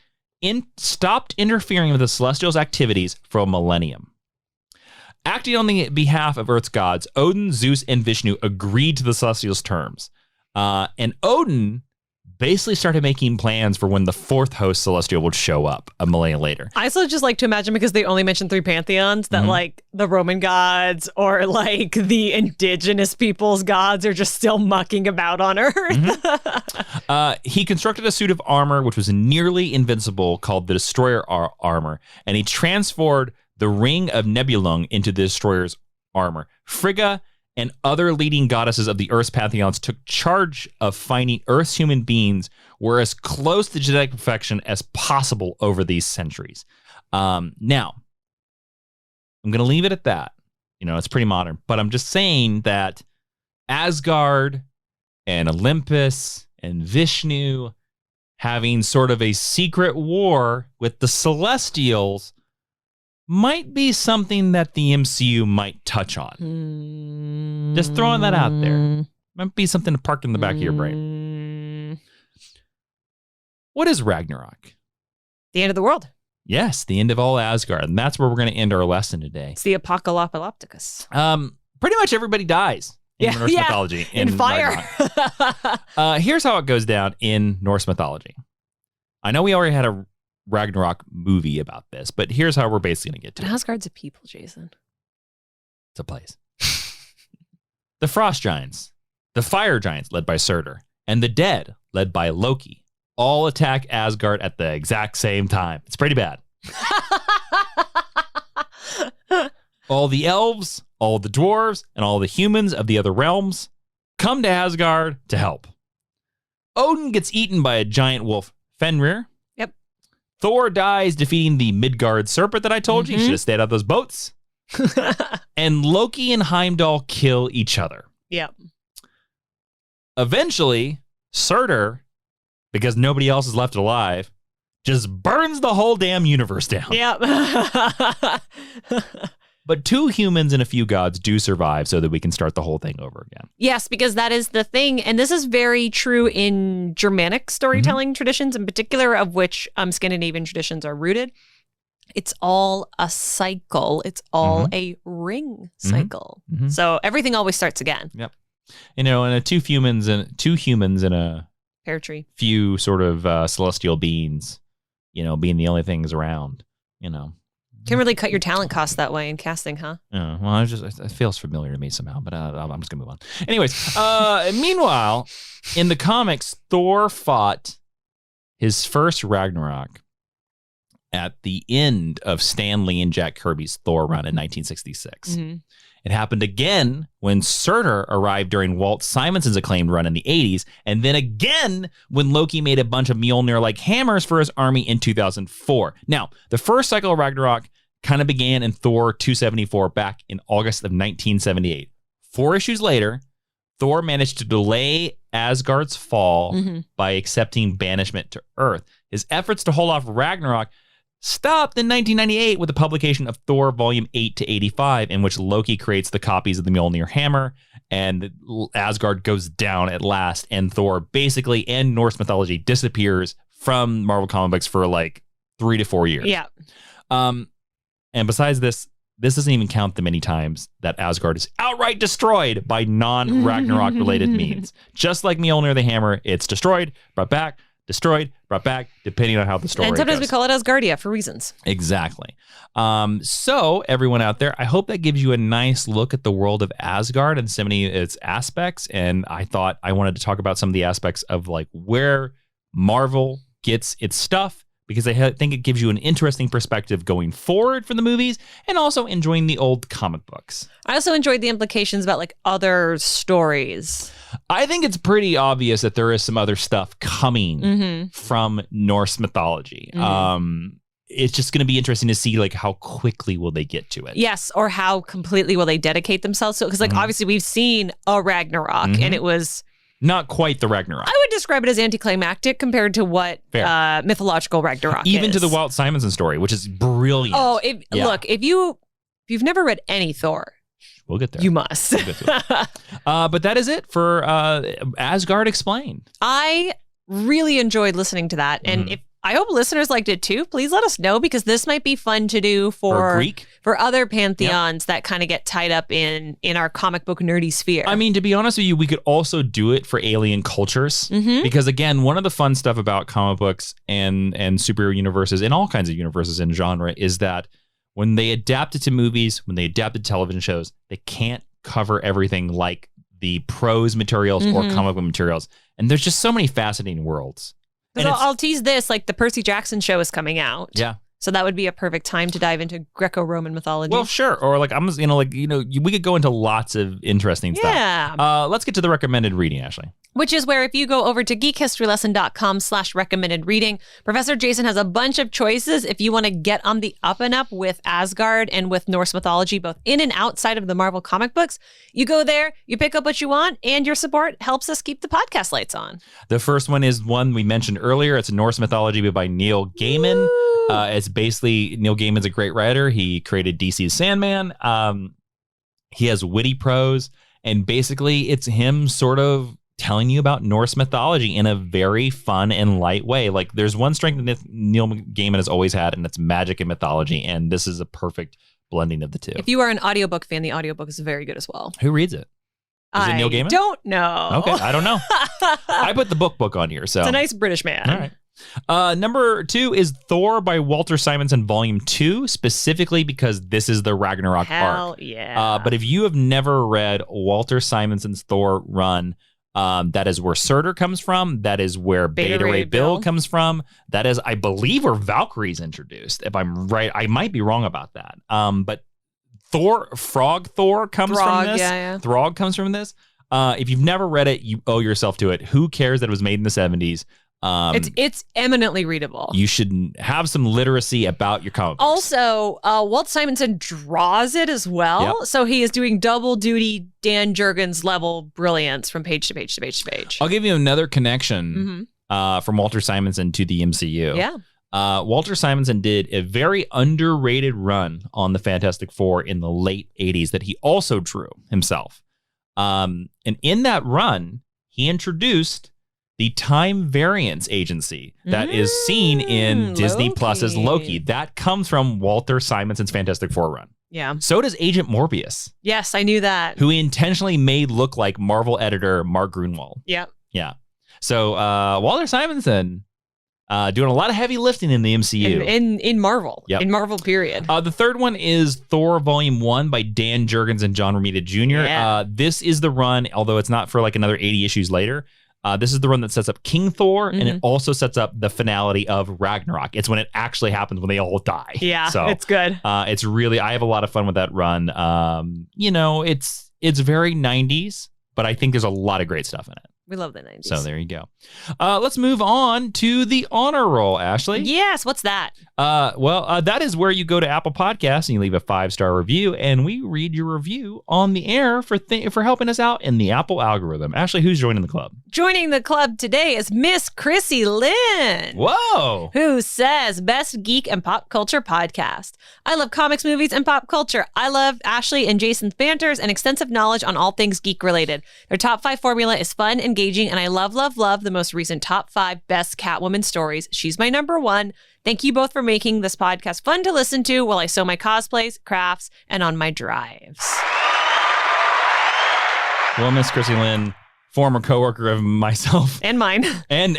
stopped interfering with the celestials' activities for a millennium. Acting on the behalf of Earth's gods, Odin, Zeus, and Vishnu agreed to the celestials' terms. And Odin basically started making plans for when the fourth host celestial would show up a millennia later. I also just like to imagine, because they only mentioned 3 pantheons, that like the Roman gods or like the indigenous people's gods are just still mucking about on Earth. He constructed a suit of armor which was nearly invincible called the Destroyer armor, and he transformed the Ring of Nebulung into the Destroyer's armor. Frigga and other leading goddesses of the Earth's pantheons took charge of finding Earth's human beings were as close to genetic perfection as possible over these centuries. Now, I'm going to leave it at that. It's pretty modern, but I'm just saying that Asgard and Olympus and Vishnu having sort of a secret war with the Celestials might be something that the MCU might touch on. Just throwing that out there. Might be something to park in the back of your brain. What is Ragnarok? The end of the world. Yes, the end of all Asgard. And that's where we're going to end our lesson today. It's the Apocalypticus. Pretty much everybody dies in Norse mythology. In fire. Here's how it goes down in Norse mythology. I know we already had a Ragnarok movie about this, but here's how we're basically going to get to it. Asgard's a people, Jason. It's a place. The Frost Giants, the Fire Giants led by Surtur, and the Dead led by Loki all attack Asgard at the exact same time. It's pretty bad. All the elves, all the dwarves, and all the humans of the other realms come to Asgard to help. Odin gets eaten by a giant wolf, Fenrir. Yep. Thor dies defeating the Midgard serpent that I told you. You should have stayed out of those boats. And Loki and Heimdall kill each other. Yep. Eventually, Surtur, because nobody else is left alive, just burns the whole damn universe down. Yep. But 2 humans and a few gods do survive so that we can start the whole thing over again. Yes, because that is the thing. And this is very true in Germanic storytelling traditions, in particular, of which Scandinavian traditions are rooted. It's all a cycle. It's all a ring cycle. So everything always starts again. Yep. And 2 humans and a pear tree. Few sort of celestial beings, being the only things around, Can really cut your talent costs that way in casting, huh? Yeah, well, it feels familiar to me somehow, but I'm just gonna move on. Anyways, meanwhile, in the comics, Thor fought his first Ragnarok at the end of Stan Lee and Jack Kirby's Thor run in 1966. It happened again when Surtur arrived during Walt Simonson's acclaimed run in the 80s, and then again when Loki made a bunch of Mjolnir-like hammers for his army in 2004. Now, the first cycle of Ragnarok kind of began in Thor 274 back in August of 1978. 4 issues later, Thor managed to delay Asgard's fall by accepting banishment to Earth. His efforts to hold off Ragnarok stopped in 1998 with the publication of Thor Volume 8 to 85, in which Loki creates the copies of the Mjolnir hammer, and Asgard goes down at last, and Thor basically, and Norse mythology, disappears from Marvel comic books for like 3 to 4 years. Yeah. And besides this doesn't even count the many times that Asgard is outright destroyed by non-Ragnarok related means. Just like Mjolnir the hammer, it's destroyed, brought back, destroyed, brought back, depending on how the story goes. And sometimes we call it Asgardia for reasons. Exactly. So everyone out there, I hope that gives you a nice look at the world of Asgard and so many of its aspects. And I thought I wanted to talk about some of the aspects of like where Marvel gets its stuff, because I think it gives you an interesting perspective going forward for the movies and also enjoying the old comic books. I also enjoyed the implications about like other stories. I think it's pretty obvious that there is some other stuff coming from Norse mythology. It's just going to be interesting to see like how quickly will they get to it. Yes, or how completely will they dedicate themselves to it? Because like obviously we've seen a Ragnarok and it was not quite the Ragnarok. I would describe it as anticlimactic compared to what mythological Ragnarok Even is. to the Walt Simonson story, which is brilliant. Oh, look, if you've never read any Thor, we'll get there. You must. We'll get to it. But that is it for Asgard Explained. I really enjoyed listening to that. And if I hope listeners liked it too. Please let us know, because this might be fun to do for Greek, for other pantheons that kind of get tied up in our comic book nerdy sphere. I mean, to be honest with you, we could also do it for alien cultures, because again, one of the fun stuff about comic books and superhero universes and all kinds of universes in genre is that when they adapt it to movies, when they adapt it to television shows, they can't cover everything like the prose materials or comic book materials. And there's just so many fascinating worlds. I'll tease this, like the Percy Jackson show is coming out. Yeah. So that would be a perfect time to dive into Greco-Roman mythology. Well, sure. Or like we could go into lots of interesting stuff. Yeah. Let's get to the recommended reading, Ashley. Which is where if you go over to geekhistorylesson.com/recommended reading, Professor Jason has a bunch of choices if you want to get on the up and up with Asgard and with Norse mythology, both in and outside of the Marvel comic books. You go there, you pick up what you want, and your support helps us keep the podcast lights on. The first one is one we mentioned earlier. It's Norse Mythology by Neil Gaiman. It's basically, Neil Gaiman's a great writer. He created DC's Sandman. He has witty prose, and basically it's him sort of telling you about Norse mythology in a very fun and light way. Like, there's one strength that Neil Gaiman has always had, and it's magic and mythology, and this is a perfect blending of the two. If you are an audiobook fan, the audiobook is very good as well. Who reads it? Is it Neil Gaiman? I don't know. Okay, I don't know. I put the book on here, so. It's a nice British man. All right. Number 2 is Thor by Walter Simonson, Volume 2, specifically because this is the Ragnarok arc. Hell yeah. But if you have never read Walter Simonson's Thor run, that is where Surtur comes from. That is where Beta Ray Bill comes from. That is, I believe, where Valkyrie's introduced. If I'm right, I might be wrong about that. But Frog Thor comes from this. Yeah. Throg comes from this. If you've never read it, you owe yourself to it. Who cares that it was made in the 70s? It's eminently readable. You should have some literacy about your comic books. Also, Walt Simonson draws it as well. Yep. So he is doing double duty Dan Jurgens level brilliance from page to page to page to page. I'll give you another connection from Walter Simonson to the MCU. Yeah. Walter Simonson did a very underrated run on the Fantastic Four in the late 80s that he also drew himself. And in that run, he introduced the Time Variance Agency that is seen in Disney Plus's Loki. That comes from Walter Simonson's Fantastic Four run. Yeah. So does Agent Morbius. Yes, I knew that. Who he intentionally made look like Marvel editor Mark Gruenwald. Yep. Yeah. So Walter Simonson doing a lot of heavy lifting in the MCU. In Marvel. Yep. In Marvel, period. The third one is Thor Volume 1 by Dan Jurgens and John Romita Jr. Yeah. This is the run, although it's not for like another 80 issues later. This is the run that sets up King Thor, and it also sets up the finality of Ragnarok. It's when it actually happens, when they all die. Yeah, so it's good. It's really, I have a lot of fun with that run. It's very 90s, but I think there's a lot of great stuff in it. We love the 90s. So there you go. Let's move on to the honor roll, Ashley. Yes, what's that? That is where you go to Apple Podcasts and you leave a 5-star review, and we read your review on the air for helping us out in the Apple algorithm. Ashley, who's joining the club? Joining the club today is Miss Chrissy Lynn. Whoa! Who says, best geek and pop culture podcast. I love comics, movies, and pop culture. I love Ashley and Jason's banters and extensive knowledge on all things geek related. Their top 5 formula is fun, engaging, and I love the most recent top 5 best Catwoman stories. She's my number 1. Thank you both for making this podcast fun to listen to while I sew my cosplays, crafts, and on my drives. Well, Miss Chrissy Lynn, former coworker of myself and mine, and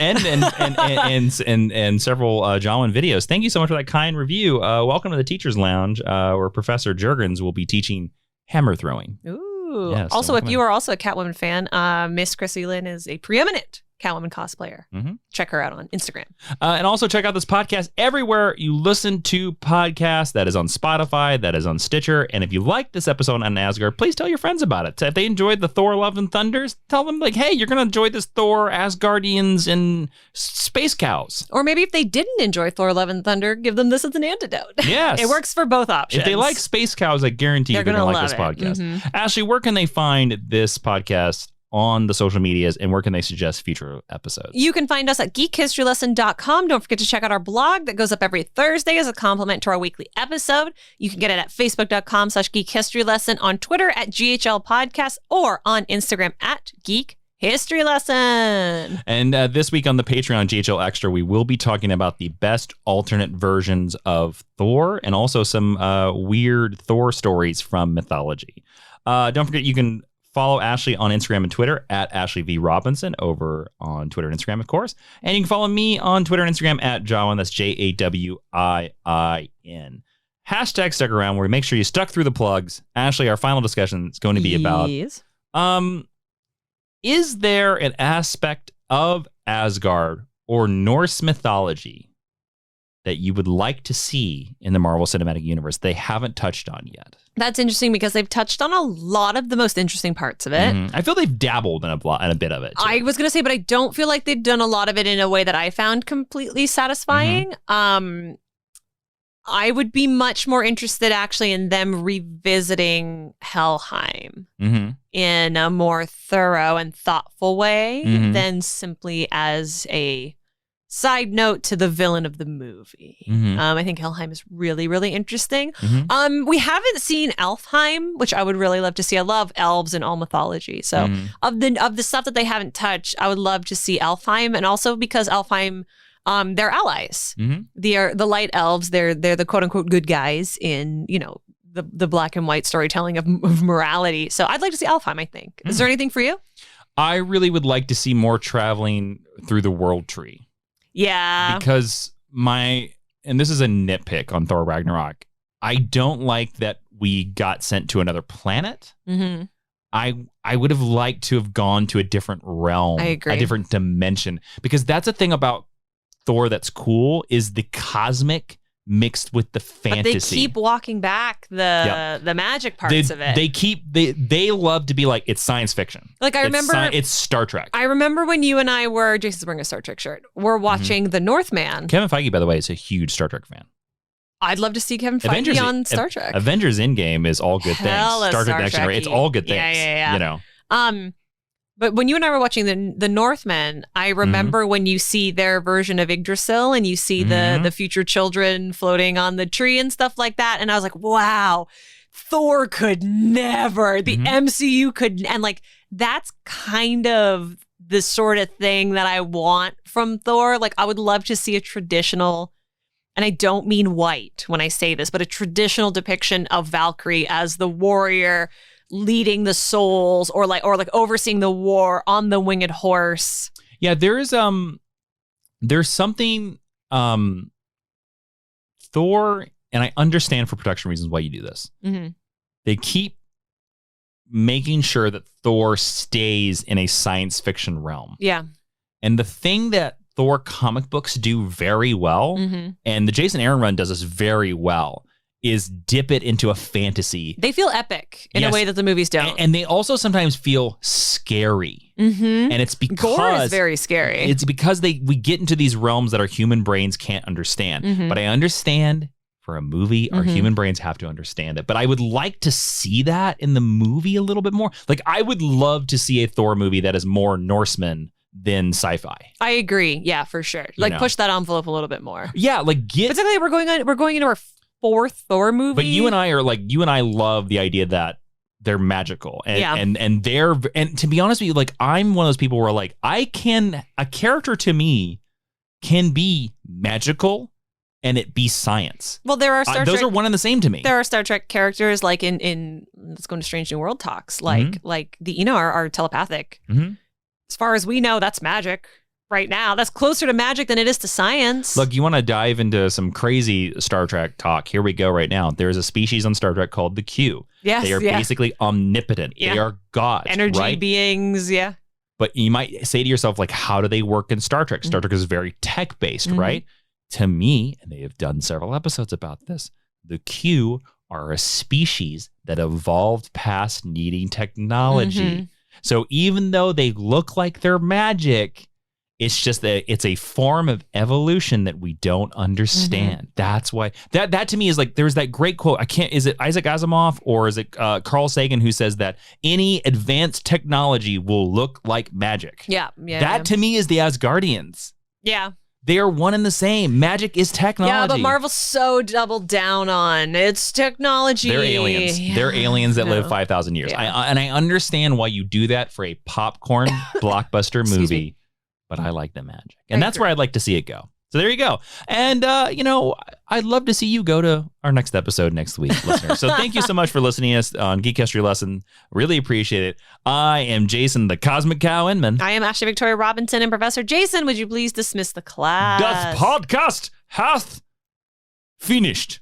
several Jawiin videos. Thank you so much for that kind review. Welcome to the Teachers Lounge, where Professor Jurgens will be teaching hammer throwing. Ooh. Yeah, also, if you are also a Catwoman fan, Miss Chrissy Lynn is a preeminent Catwoman cosplayer. Check her out on Instagram. And also check out this podcast everywhere you listen to podcasts. That is on Spotify, that is on Stitcher. And if you like this episode on Asgard, please tell your friends about it. If they enjoyed the Thor Love and Thunders, tell them like, hey, you're going to enjoy this Thor, Asgardians, and Space Cows. Or maybe if they didn't enjoy Thor Love and Thunder, give them this as an antidote. Yes. It works for both options. If they like Space Cows, I guarantee they're going to like this podcast. Ashley, where can they find this podcast on the social medias, and where can they suggest future episodes? You can find us at geekhistorylesson.com. Don't forget to check out our blog that goes up every Thursday as a complement to our weekly episode. You can get it at facebook.com/geekhistorylesson, on Twitter at GHL Podcast, or on Instagram at Geek History Lesson. And this week on the Patreon GHL Extra, we will be talking about the best alternate versions of Thor and also some weird Thor stories from mythology. Don't forget, you can follow Ashley on Instagram and Twitter at Ashley V. Robinson over on Twitter and Instagram, of course. And you can follow me on Twitter and Instagram at Jawiin. That's Jawiin. Hashtag stuck around, where we make sure you stuck through the plugs. Ashley, our final discussion is going to be about, is there an aspect of Asgard or Norse mythology that you would like to see in the Marvel Cinematic Universe they haven't touched on yet? That's interesting because they've touched on a lot of the most interesting parts of it. I feel they've dabbled in a bit of it, too. I was going to say, but I don't feel like they've done a lot of it in a way that I found completely satisfying. I would be much more interested actually in them revisiting Helheim in a more thorough and thoughtful way than simply as a side note to the villain of the movie. I think Helheim is really, really interesting. We haven't seen Alfheim, which I would really love to see. I love elves and all mythology. So of the stuff that they haven't touched, I would love to see Alfheim. And also because Alfheim, they're allies. They're the light elves. They're the quote unquote good guys in, the black and white storytelling of morality. So I'd like to see Alfheim, I think. Is there anything for you? I really would like to see more traveling through the world tree. Yeah. Because and this is a nitpick on Thor Ragnarok, I don't like that we got sent to another planet. I would have liked to have gone to a different realm. I agree. A different dimension. Because that's a thing about Thor that's cool, is the cosmic mixed with the fantasy. But they keep walking back the magic parts of it. They love to be like, it's science fiction. Like I remember it's Star Trek. I remember when you and I were, Jason's wearing a Star Trek shirt, we're watching The Northman. Kevin Feige, by the way, is a huge Star Trek fan. I'd love to see Kevin Feige on Star Trek. Avengers Endgame is all good things. Star Trek Next Generation, it's all good things. Yeah. But when you and I were watching the Northmen, I remember when you see their version of Yggdrasil and you see the future children floating on the tree and stuff like that. And I was like, wow, Thor could never, the MCU could, and like, that's kind of the sort of thing that I want from Thor. Like, I would love to see a traditional, and I don't mean white when I say this, but a traditional depiction of Valkyrie as the warrior leading the souls or like overseeing the war on the winged horse. Yeah, there's something Thor, and I understand for production reasons why you do this. They keep making sure that Thor stays in a science fiction realm. Yeah. And the thing that Thor comic books do very well, and the Jason Aaron run does this very well, is dip it into a fantasy. They feel epic in a way that the movies don't. And they also sometimes feel scary. And it's because Gore is very scary. It's because we get into these realms that our human brains can't understand. But I understand for a movie, our human brains have to understand it. But I would like to see that in the movie a little bit more. Like, I would love to see a Thor movie that is more Norseman than sci-fi. I agree. Yeah, for sure. Like, push that envelope a little bit more. Yeah, like particularly we're going into our fourth Thor movie. But you and I love the idea that they're magical and to be honest with you, like, I'm one of those people where like a character to me can be magical and it be science. Well, there are those are one and the same to me. There are Star Trek characters like in let's go into Strange New World talks, like the are telepathic. As far as we know, that's magic. Right now, that's closer to magic than it is to science. Look, you want to dive into some crazy Star Trek talk? Here we go right now. There's a species on Star Trek called the Q. Yes, they are basically omnipotent. Yeah. They are gods, energy beings, yeah. But you might say to yourself, like, how do they work in Star Trek? Star Trek is very tech-based, right? To me, and they have done several episodes about this, the Q are a species that evolved past needing technology. So even though they look like they're magic, it's just that it's a form of evolution that we don't understand. That's why that to me is like, there's that great quote. Is it Isaac Asimov or is it Carl Sagan who says that any advanced technology will look like magic? That to me is the Asgardians. Yeah. They are one and the same. Magic is technology. Yeah, but Marvel's so doubled down on it's technology. They're aliens. Yeah. They're aliens that live 5,000 years. Yeah. I understand why you do that for a popcorn blockbuster movie. But I like the magic. And that's where I'd like to see it go. So there you go. And, I'd love to see you go to our next episode next week, listeners. So thank you so much for listening to us on Geek History Lesson. Really appreciate it. I am Jason, the Cosmic Cow Inman. I am Ashley Victoria Robinson. And Professor Jason, would you please dismiss the class? Das podcast hath finished.